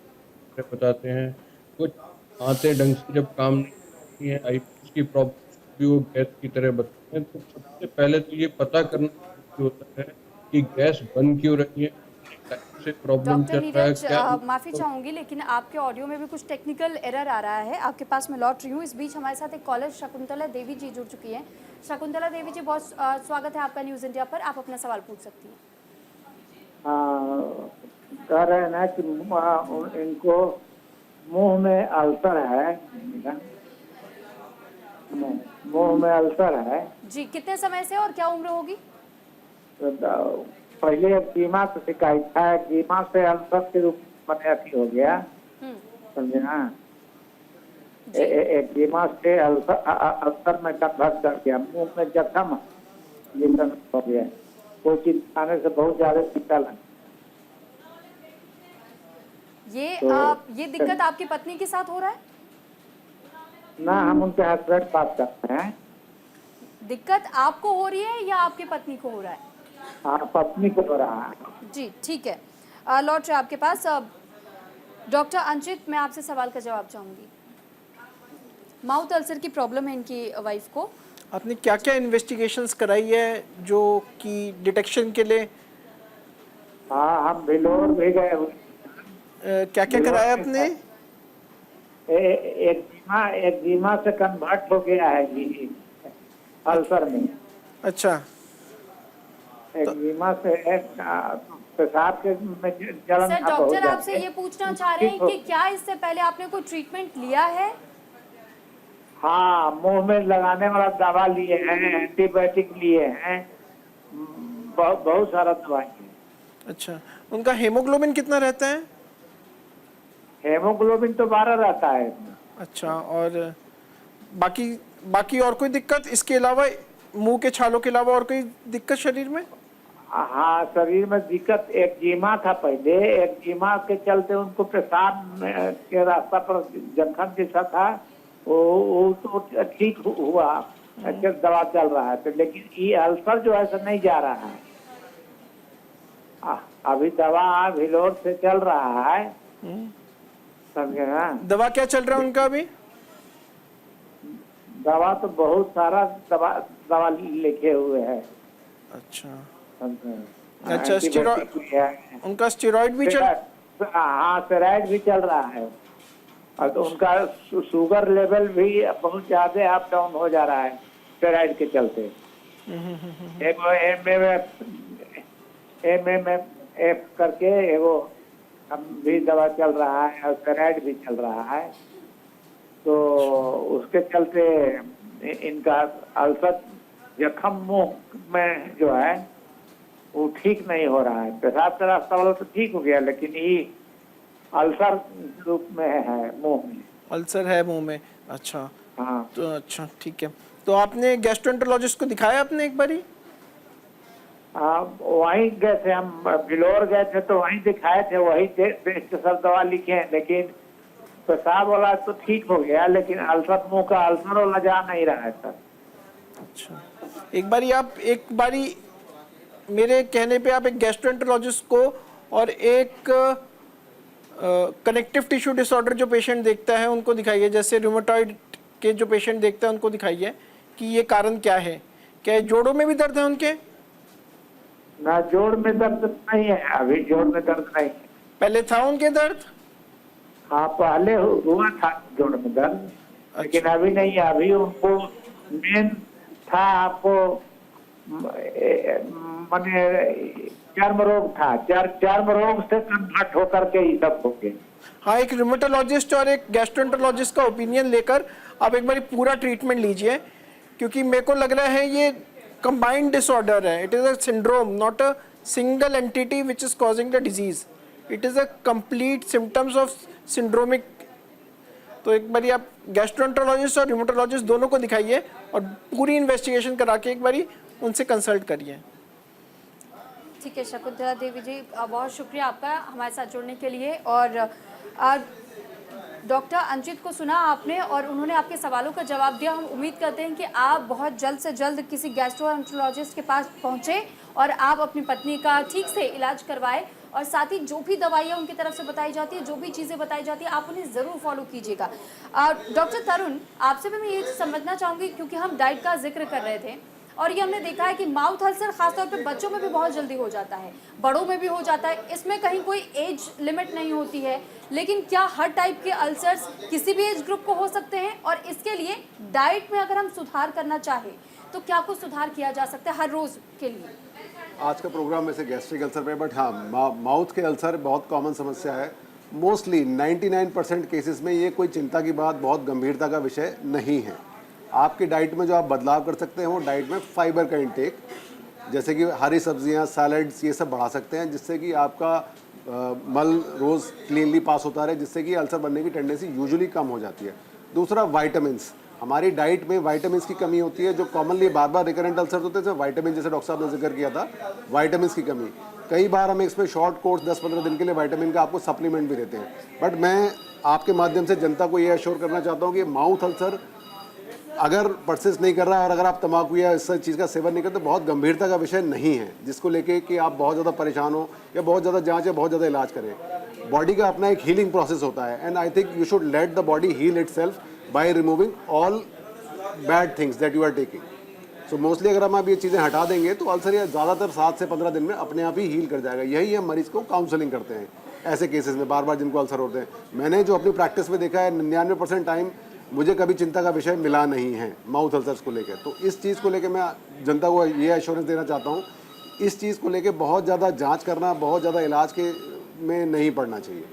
तरह बताते हैं, कुछ आते ढंग से जब काम नहीं करती है, आईबीएस की प्रॉब्लम भी वो गैस की तरह बताते हैं। तो सबसे पहले तो ये पता करना जरूरी होता है कि गैस बन क्यों रही है, से प्रॉब्लम डॉक्टर चल रहा है नीरज, क्या। माफ़ी चाहूँगी लेकिन आपके ऑडियो में भी कुछ टेक्निकल एरर आ रहा है। आपके पास मैं लौट रही हूँ। इस बीच हमारे साथ एक कॉलर शकुंतला देवी जी जुड़ चुकी हैं। शकुंतला देवी जी, बहुत स्वागत है आपका न्यूज़ इंडिया पर। आप अपना सवाल पूछ सकती हैं। कह रहे हैं ना कि इनको मुंह में अल्सर है, मुंह में अल्सर है। जी, कितने समय से और क्या उम्र होगी? तो पहले एक्जिमा से शिकायत था, एक्जिमा से अल्सर के रूप में अथी हो गया, समझे ना। एक्जिमा से अल्सर में कन्वर्ट कर गया, मुंह में जख्म हो गया। कोई चीज खाने से बहुत ज्यादा तीता लगा। ये दिक्कत आपकी पत्नी के साथ हो रहा है? ना, हम उनके हस्बैंड बात करते हैं। दिक्कत आपको हो रही है या आपकी पत्नी को हो रहा है? हाँ, पत्नी को हो रहा है। जी, ठीक है। लौट रहे आपके पास। डॉक्टर अंचित, मैं आपसे सवाल का जवाब चाहूँगी। माउथ अल्सर की प्रॉब्लम है इनकी वाइफ को। आपने क्या क्या इन्वेस्टिगेशंस कराई है जो कि डिटेक्शन के लिए? हाँ, हम बिलोर भी गए हुए। क्या क्या कराया आपने? एक्जिमा से कन्वर्ट हो गया है जी अल्सर में। अच्छा, एक्जिमा से पेशाब के में जलन सर, डॉक्टर आपसे ये पूछना चाह रहे हैं कि क्या इससे पहले आपने कोई ट्रीटमेंट लिया है? हाँ, मुंह में लगाने वाला दवा लिए हैं, एंटीबायोटिक लिए हैं, बहुत सारा दवाई है। अच्छा, उनका हेमोग्लोबिन कितना रहता है? हेमोग्लोबिन तो 12 रहता है। अच्छा, और बाकी और कोई दिक्कत इसके अलावा, मुंह के छालों के अलावा और कोई दिक्कत शरीर में? हाँ, शरीर में दिक्कत एक्जिमा था पहले। एक्जिमा के चलते उनको पेशाब के रास्ता पर जखम जैसा था, वो तो ठीक हुआ, दवा चल रहा है। तो लेकिन ये अल्सर जो है सो नहीं जा रहा है। अभी दवा भिलोर से चल रहा है, समझे ना। दवा क्या चल रहा है उनका अभी? दवा तो बहुत सारा दवा लिखे हुए है। अच्छा, अच्छा, उनका स्टेरॉइड भी चल? हाँ, स्टेरॉइड भी चल रहा है। और तो उनका शुगर लेवल भी बहुत ज्यादा अप डाउन हो जा रहा है स्टेरॉइड के चलते। एक MMF करके एगो भी दवा चल रहा है और स्टेरॉइड भी चल रहा है। तो उसके चलते इनका अल्सर जख्म मुंह में जो है वो ठीक नहीं हो रहा है। पेशाब का रास्ता वाला तो ठीक हो गया, लेकिन ये अल्सर रूप में है, मुंह में अल्सर है मुंह में। अच्छा, हाँ। तो अच्छा, ठीक है। तो आपने गैस्ट्रोएंटरोलॉजिस्ट को दिखाया आपने एक बारी? वहीं गए थे, हम बिलोर गए थे तो वहीं दिखाए थे, वही सब दवा लिखे हैं। लेकिन पेशाब वाला तो ठीक हो गया, लेकिन अल्सर, मुंह का अल्सर वाला जा नहीं रहा है सर। अच्छा, एक बारी मेरे कहने पे आप एक गैस्ट्रोएंटरोलॉजिस्ट को और एक कनेक्टिव टिश्यू डिसऑर्डर जो पेशेंट देखता है उनको दिखाइए। जैसे रूमेटॉइड के जो पेशेंट देखता है उनको दिखाइए कि ये कारण क्या है। क्या जोड़ों में भी दर्द है उनके? ना, जोड़ में दर्द नहीं है, अभी जोड़ में दर्द नहीं। पहले था उनके दर्द? हाँ, पहले हुआ था जोड़ में दर्द। अच्छा। लेकिन अभी नहीं है। अभी उनको मेन था, आपको माने चर्म रोग था। चर्म रोग से कन्वर्ट होकर के ये सब हो गए। हाँ, एक रूमेटोलॉजिस्ट और एक गैस्ट्रोएंटरोलॉजिस्ट का ओपिनियन लेकर आप एक बार पूरा ट्रीटमेंट लीजिए, क्योंकि मेरे को लग रहा है ये कंबाइंड डिसऑर्डर है। It is a syndrome, not a single entity which is causing the disease. It is a complete symptoms of syndromic. तो एक बारी आप गैस्ट्रोएंटरोलॉजिस्ट और रूमेटोलॉजिस्ट दोनों को दिखाइए और पूरी इन्वेस्टिगेशन करा के एक बारी उनसे कंसल्ट करिए। ठीक है शकुंतला देवी जी, बहुत शुक्रिया आपका हमारे साथ जुड़ने के लिए। और डॉक्टर अंचित को सुना आपने और उन्होंने आपके सवालों का जवाब दिया। हम उम्मीद करते हैं कि आप बहुत जल्द से जल्द किसी गैस्ट्रोएंटरोलॉजिस्ट के पास पहुंचे और आप अपनी पत्नी का ठीक से इलाज करवाएं और साथ ही जो भी दवाइयाँ उनकी तरफ से बताई जाती है, जो भी चीज़ें बताई जाती है, आप उन्हें ज़रूर फॉलो कीजिएगा। डॉक्टर तरुण, आपसे भी मैं ये समझना चाहूँगी, क्योंकि हम डाइट का जिक्र कर रहे थे और ये हमने देखा है कि माउथ अल्सर खासतौर पे बच्चों में भी बहुत जल्दी हो जाता है, बड़ों में भी हो जाता है। इसमें कहीं कोई एज लिमिट नहीं होती है, लेकिन क्या हर टाइप के अल्सर्स किसी भी एज ग्रुप को हो सकते हैं? और इसके लिए डाइट में अगर हम सुधार करना चाहें तो क्या कुछ सुधार किया जा सकता है हर रोज़ के लिए? आज का प्रोग्राम वैसे गैस्ट्रिक अल्सर पे, बट हाँ माउथ के अल्सर बहुत कॉमन समस्या है। मोस्टली 99% केसेस में ये कोई चिंता की बात, बहुत गंभीरता का विषय नहीं है। आपकी डाइट में जो आप बदलाव कर सकते हैं वो डाइट में फाइबर का इंटेक, जैसे कि हरी सब्जियां, सैलड्स, ये सब बढ़ा सकते हैं, जिससे कि आपका मल रोज़ क्लीनली पास होता रहे, जिससे कि अल्सर बनने की टेंडेंसी यूजुअली कम हो जाती है। दूसरा, वाइटामिन्स। हमारी डाइट में वाइटामिन्स की कमी होती है, जो कॉमनली बार बार रिकरेंट अल्सर होते हैं, वाइटामिन, जैसे डॉक्टर साहब ने जिक्र किया था, वाइटामिन्स की कमी। कई बार हम इसमें शॉर्ट कोर्स 10-15 दिन के लिए वाइटामिन का आपको सप्लीमेंट भी देते हैं। बट मैं आपके माध्यम से जनता को ये एश्योर करना चाहता हूँ कि माउथ अल्सर अगर परसिस्ट नहीं कर रहा है और अगर आप तंबाकू या इस चीज़ का सेवन नहीं करते, तो बहुत गंभीरता का विषय नहीं है जिसको लेके कि आप बहुत ज़्यादा परेशान हो या बहुत ज़्यादा जांच या बहुत ज़्यादा इलाज करें। बॉडी का अपना एक हीलिंग प्रोसेस होता है, and I think you should let the body heal itself by removing all bad things that you are taking. So mostly अगर हम आप ये चीज़ें हटा देंगे तो अल्सर या ज़्यादातर 7 से 15 दिन में अपने आप ही हील कर जाएगा। यही हम मरीज़ को काउंसलिंग करते हैं ऐसे केसेस में, बार बार जिनको अल्सर होते हैं। मैंने जो अपनी प्रैक्टिस में देखा है, 99% टाइम मुझे कभी चिंता का विषय मिला नहीं है माउथ अल्सर्स को लेकर। तो इस चीज़ को लेकर मैं जनता को ये एश्योरेंस देना चाहता हूँ, इस चीज़ को लेकर बहुत ज़्यादा जांच करना, बहुत ज़्यादा इलाज के में नहीं पड़ना चाहिए।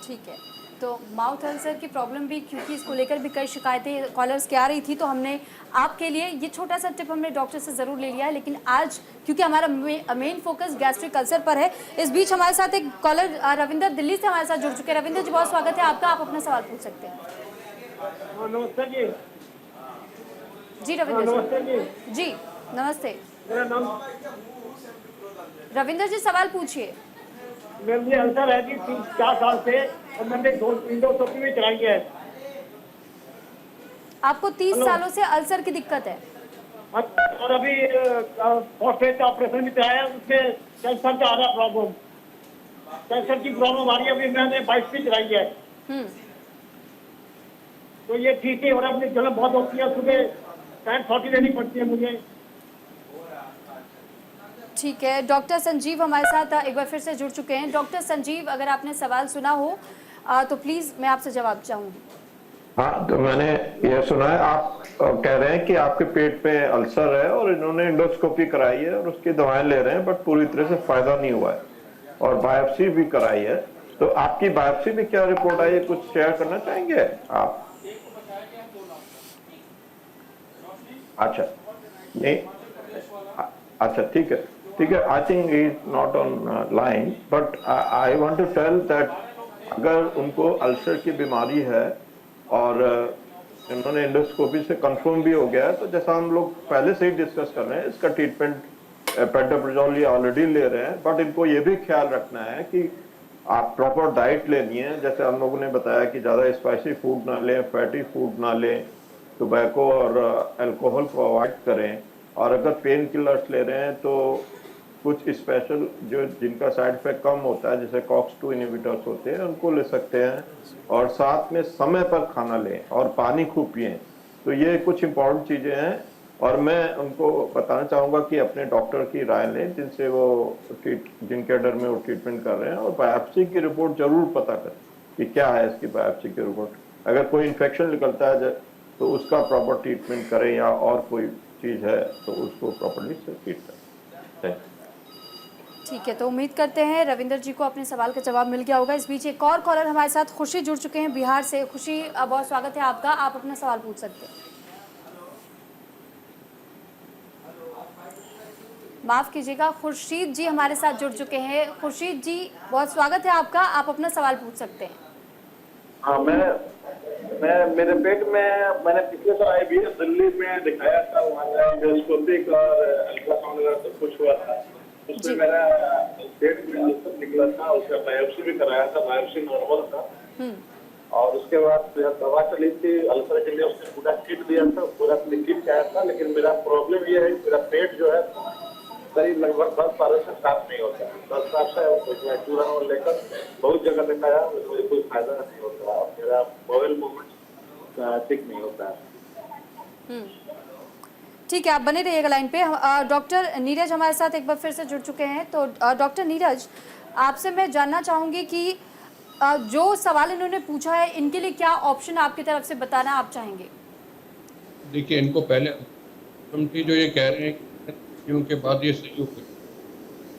ठीक है, तो माउथ अल्सर की प्रॉब्लम भी, क्योंकि इसको लेकर भी कई शिकायतें कॉलर्स की आ रही थी, तो हमने आपके लिए ये छोटा सा टिप हमने डॉक्टर से ज़रूर ले लिया है। लेकिन आज क्योंकि हमारा मेन फोकस गैस्ट्रिक अल्सर पर है, इस बीच हमारे साथ एक कॉलर रविंदर दिल्ली से हमारे साथ जुड़ चुके हैं। रविंदर जी, बहुत स्वागत है आपका, आप अपना सवाल पूछ सकते हैं। नमस्ते जी। जी रविंदर नमस्ते जी, नमस्ते। मेरा नाम रविंदर जी, सवाल पूछिए। मेरे लिए अल्सर है जी 3-4 साल से, और मैंने इंडोस्कोपी भी कराई है। आपको 30 सालों से अल्सर की दिक्कत है? और अभी फॉस्फेट का ऑपरेशन भी कराया, उसमें कैंसर का आ रहा प्रॉब्लम, कैंसर की प्रॉब्लम आ रही है। अभी मैंने 22 भी कराई है, तो ये ठीक ही हो रहा है। अपनी जलन बहुत होती है, सुबह पैंट 40 लेनी पड़ती है मुझे। ठीक है, डॉक्टर संजीव हमारे साथ एक बार फिर से जुड़ चुके हैं। डॉक्टर संजीव, अगर आपने सवाल सुना हो तो प्लीज मैं आपसे जवाब चाहूंगी। हाँ, तो मैंने ये सुना है, आप कह रहे हैं कि आपके पेट पे अल्सर है और इन्होंने इंडोस्कोपी कराई है और उसकी दवाएं ले रहे हैं, बट पूरी तरह से फायदा नहीं हुआ है, और बायोप्सी भी कराई है। तो आपकी बायोप्सी में क्या रिपोर्ट आई है, कुछ शेयर करना चाहेंगे आप? अच्छा, नहीं, अच्छा, ठीक है, ठीक है। I think he is not on line, but I want to tell that अगर उनको अल्सर की बीमारी है और इन्होंने एंडोस्कोपी से कंफर्म भी हो गया है, तो जैसा हम लोग पहले से ही डिस्कस कर रहे हैं, इसका ट्रीटमेंट पेंटोप्राजोल ये ऑलरेडी ले रहे हैं, बट इनको ये भी ख्याल रखना है कि आप प्रॉपर डाइट लेनी है। जैसे हम लोगों ने बताया कि ज़्यादा स्पाइसी फूड ना लें, फैटी फूड ना लें, टोबैको और अल्कोहल को अवॉइड करें, और अगर पेन किलर्स ले रहे हैं तो कुछ स्पेशल जो जिनका साइड इफेक्ट कम होता है, जैसे COX-2 इनहिबिटर्स होते हैं, उनको ले सकते हैं, और साथ में समय पर खाना लें और पानी खूब पिएं। तो ये कुछ इंपॉर्टेंट चीज़ें हैं, और मैं उनको बताना चाहूँगा कि अपने डॉक्टर की राय लें जिनसे वो जिनके अंडर में वो ट्रीटमेंट कर रहे हैं, और बायोप्सी की रिपोर्ट जरूर पता करें कि क्या है इसकी बायोप्सी की रिपोर्ट। अगर कोई इन्फेक्शन निकलता है तो उसका प्रॉपर ट्रीटमेंट करें, या और कोई चीज़ है तो उसको प्रॉपरली ट्रीट करें। ठीक है, तो उम्मीद करते हैं रविंदर जी को अपने सवाल का जवाब मिल गया होगा। इस बीच एक और कॉलर हमारे साथ खुशी जुड़ चुके हैं बिहार से। खुशी, बहुत स्वागत है आपका, आप अपना सवाल पूछ सकते हैं। माफ कीजिएगा, खुर्शीद जी हमारे साथ जुड़ चुके हैं। खुर्शीद जी, बहुत स्वागत है आपका, आप अपना सवाल पूछ सकते हैं। हाँ, मैं मेरे पेट में मैंने पिछले साल IVF दिल्ली में दिखाया था, वहाँ एंडोस्कोपी और अल्ट्रासाउंड वगैरह सब कुछ हुआ था। उसमें मेरा पेट में अल्सर निकला था, उसका बायोप्सी भी कराया था, बायोप्सी नॉर्मल था, और उसके बाद दवा चली थी अल्सर के लिए, उसने पूरा किट दिया था, पूरा किट आया था। लेकिन मेरा प्रॉब्लम ये है, मेरा पेट जो है करीब लगभग 10 सालों से साफ नहीं होता है। 10 साल से चूरन और लेकर बहुत जगह दिखाया, मुझे कोई फायदा नहीं होता है। मेरा बॉयल मूवमेंट ठीक नहीं होता है। ठीक है, आप बने रहिएगा लाइन पे। डॉक्टर नीरज हमारे साथ एक बार फिर से जुड़ चुके हैं। तो डॉक्टर नीरज, आपसे मैं जानना चाहूँगी कि जो सवाल इन्होंने पूछा है, इनके लिए क्या ऑप्शन आपकी तरफ से बताना आप चाहेंगे? देखिए, इनको पहले थी जो ये कह रहे हैं कि उनके बाद ये सही हो गए,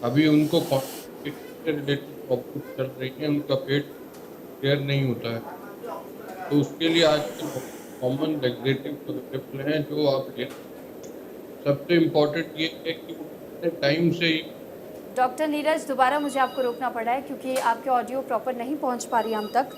अभी उनको रिलेटेड प्रॉब्लम चल रही है, उनका पेट क्लियर नहीं होता है, तो उसके लिए आज कॉमन लेग्जेटिव अवेलेबल हैं जो आप ले। सबसे इम्पोर्टेंट ये है कि टाइम से ही। डॉक्टर नीरज, दोबारा मुझे आपको रोकना पड़ा है क्योंकि आपकी ऑडियो प्रॉपर नहीं पहुंच पा रही हम तक।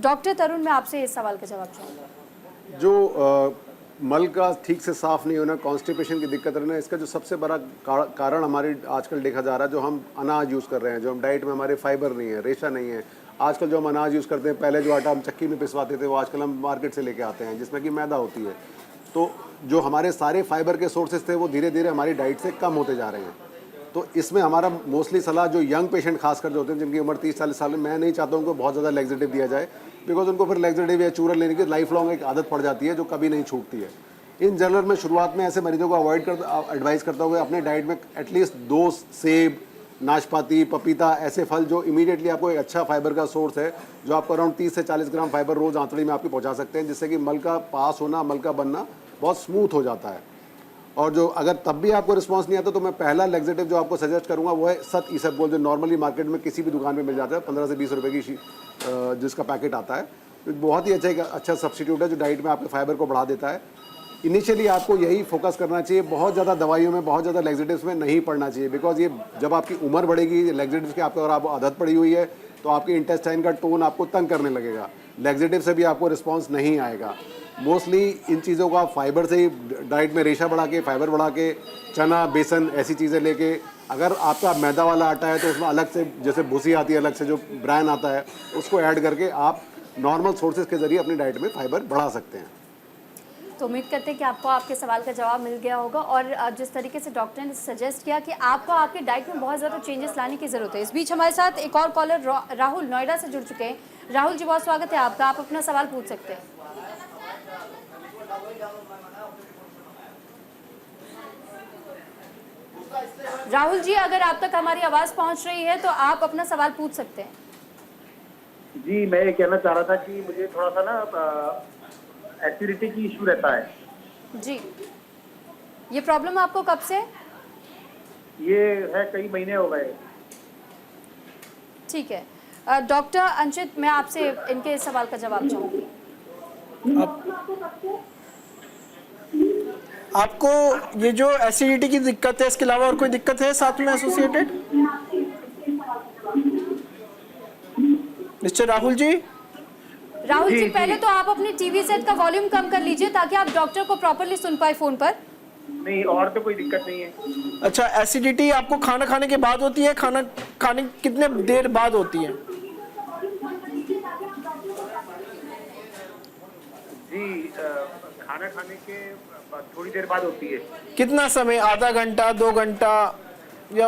डॉक्टर तरुण, मैं आपसे इस सवाल का जवाब चाहूँगा। जो मल का ठीक से साफ़ नहीं होना, कॉन्स्टिपेशन की दिक्कत रहना, इसका जो सबसे बड़ा कारण हमारी आजकल देखा जा रहा है, जो हम अनाज यूज़ कर रहे हैं, जो हम डाइट में हमारे फाइबर नहीं है, रेशा नहीं है। आजकल जो हम अनाज यूज़ करते हैं, पहले जो आटा हम चक्की में पिसवाते थे, वो आजकल हम मार्केट से लेके आते हैं जिसमें कि मैदा होती है। तो जो हमारे सारे फाइबर के सोर्सेज थे वो धीरे धीरे हमारी डाइट से कम होते जा रहे हैं। तो इसमें हमारा मोस्टली सलाह जो यंग पेशेंट खासकर जो होते हैं जिनकी उम्र 30-40 साल में, मैं नहीं चाहता उनको बहुत ज़्यादा लेग्जेटिव दिया जाए, बिकॉज उनको फिर लेग्जेटिव या चूरन लेने की लाइफ लॉन्ग एक आदत पड़ जाती है जो कभी नहीं छूटती है। इन जनरल में शुरुआत में ऐसे मरीजों को एडवाइस करता हूँ अपने डाइट में एटलीस्ट 2 सेब, नाशपाती, पपीता, ऐसे फल जो इमीडिएटली आपको एक अच्छा फाइबर का सोर्स है, जो आपको अराउंड 30 से 40 ग्राम फाइबर रोज़ आंतड़ी में आपकी पहुँचा सकते हैं, जिससे कि मल का पास होना, मल का बनना बहुत स्मूथ हो जाता है। और जो अगर तब भी आपको रिस्पांस नहीं आता तो मैं पहला लेग्जेटिव जो आपको सजेस्ट करूंगा वो है सत ईसबगोल, जो नॉर्मली मार्केट में किसी भी दुकान में मिल जाता है, 15 से 20 रुपए की जिसका पैकेट आता है। बहुत ही अच्छा सब्स्टिट्यूट है जो डाइट में आपके फाइबर को बढ़ा देता है। इनिशियली आपको यही फोकस करना चाहिए, बहुत ज़्यादा दवाइयों में, बहुत ज़्यादा लेग्जेटिव्स में नहीं पड़ना चाहिए, बिकॉज ये जब आपकी उम्र बढ़ेगी लेग्जेटिव्स की आपको अगर आपको आदत पड़ी हुई है तो आपके इंटेस्टाइन का टोन आपको तंग करने लगेगा, लेग्जेटिव से भी आपको रिस्पॉन्स नहीं आएगा। मोस्टली इन चीज़ों को आप फाइबर से ही डाइट में रेशा बढ़ा के, फाइबर बढ़ा के, चना, बेसन ऐसी चीज़ें लेके, अगर आपका मैदा वाला आटा है तो उसमें अलग से जैसे भूसी आती है, अलग से जो ब्रान आता है उसको ऐड करके आप नॉर्मल सोर्सेज के ज़रिए अपनी डाइट में फाइबर बढ़ा सकते हैं। तो उम्मीद करते हैं कि आपको आपके सवाल का जवाब मिल गया होगा। और जिस तरीके से डॉक्टर ने सजेस्ट किया कि आपको आपके डाइट में बहुत ज़्यादा चेंजेस लाने की ज़रूरत है। इस बीच हमारे साथ एक और कॉलर राहुल नोएडा से जुड़ चुके हैं। राहुल जी, बहुत स्वागत है आपका, आप अपना सवाल पूछ सकते हैं। राहुल जी, अगर आप तक हमारी आवाज़ पहुंच रही है तो आप अपना सवाल पूछ सकते हैं। जी, मैं ये कहना चाह रहा था कि मुझे थोड़ा सा ना एसिडिटी की इशू रहता है। जी, ये प्रॉब्लम आपको कब से? ये है कई महीने हो गए। ठीक है, डॉक्टर अंशित, मैं आपसे इनके सवाल का जवाब चाहूँगी। आपको ये जो एसिडिटी की दिक्कत है, इसके अलावा और कोई दिक्कत है साथ में एसोसिएटेड? मिस्टर राहुल जी? राहुल जी, पहले तो आप अपनी टीवी सेट का वॉल्यूम कम कर लीजिए ताकि आप डॉक्टर को प्रॉपर्ली सुन पाए फोन पर। नहीं, और तो कोई दिक्कत नहीं है। अच्छा, एसिडिटी आपको खाना खाने के बाद होती है? खाना खाने कितने देर बाद होती है? जी, खाना खाने के थोड़ी देर बाद होती है। कितना समय? आधा घंटा, 2 घंटा, या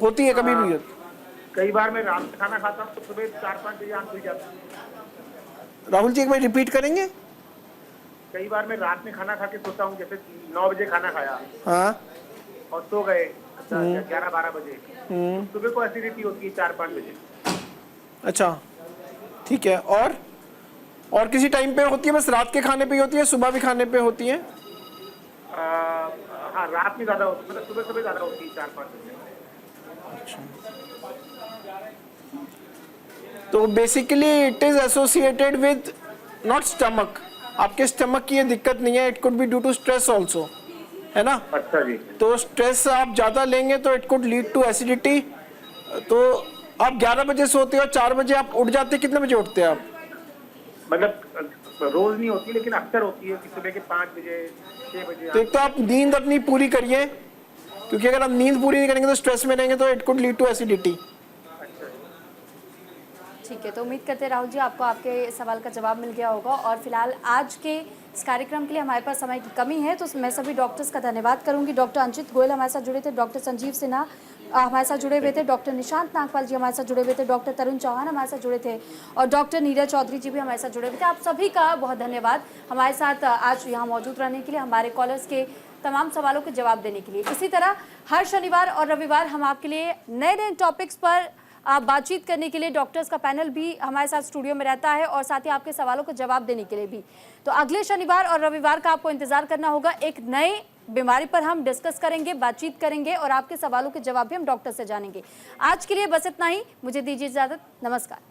होती है कभी भी? कई बार मैं रात में खाना खाता हूँ तो सुबह 4-5 बजे आंख खुल जाती है। राहुल जी, एक बार रिपीट करेंगे? कई बार मैं रात में खाना खा के सोता हूँ, जैसे 9 बजे खाना खाया, हाँ, और सो गए 11-12 बजे, सुबह को एसिडिटी होती है 4-5 बजे। अच्छा, ठीक है। और किसी टाइम पे होती है? बस रात के खाने पे ही होती है, सुबह भी खाने पे होती है? हाँ, रात में ज्यादा होती है, मतलब सुबह ज्यादा होती है 4-5 बजे। अच्छा, तो basically it is associated with not stomach. आपके स्टमक की ये दिक्कत नहीं है, it could be due to stress also, है ना? अच्छा जी। तो स्ट्रेस आप ज़्यादा लेंगे तो it could lead to acidity. तो आप 11 बजे सोते हो, 4 बजे आप उठ जाते हैं, कितने बजे उठते हैं आप? मतलब रोज नहीं होती, लेकिन अक्सर होती है कि सुबह के 5 बजे 6 बजे। तो एक तो आप नींद अपनी पूरी करिए, क्योंकि अगर आप नींद पूरी नहीं करेंगे तो स्ट्रेस में रहेंगे तो it could lead to acidity. ठीक है, तो उम्मीद करते हैं राहुल जी आपको आपके सवाल का जवाब मिल गया होगा। और फिलहाल आज के इस कार्यक्रम के लिए हमारे पास समय की कमी है, तो मैं सभी डॉक्टर्स का धन्यवाद करूंगी। डॉक्टर अंचित गोयल हमारे साथ जुड़े थे, डॉक्टर संजीव सिन्हा हमारे साथ जुड़े हुए थे, डॉक्टर निशांत नागपाल जी हमारे साथ जुड़े हुए थे, डॉक्टर तरुण चौहान हमारे साथ जुड़े थे और डॉक्टर नीरज चौधरी जी भी हमारे साथ जुड़े हुए थे। आप सभी का बहुत धन्यवाद हमारे साथ आज यहाँ मौजूद रहने के लिए, हमारे कॉलर्स के तमाम सवालों के जवाब देने के लिए। इसी तरह हर शनिवार और रविवार हम आपके लिए नए नए टॉपिक्स पर बातचीत करने के लिए डॉक्टर्स का पैनल भी हमारे साथ स्टूडियो में रहता है और साथ ही आपके सवालों को जवाब देने के लिए भी। तो अगले शनिवार और रविवार का आपको इंतजार करना होगा। एक नए बीमारी पर हम डिस्कस करेंगे, बातचीत करेंगे और आपके सवालों के जवाब भी हम डॉक्टर से जानेंगे। आज के लिए बस इतना ही, मुझे दीजिए इजाजत, नमस्कार।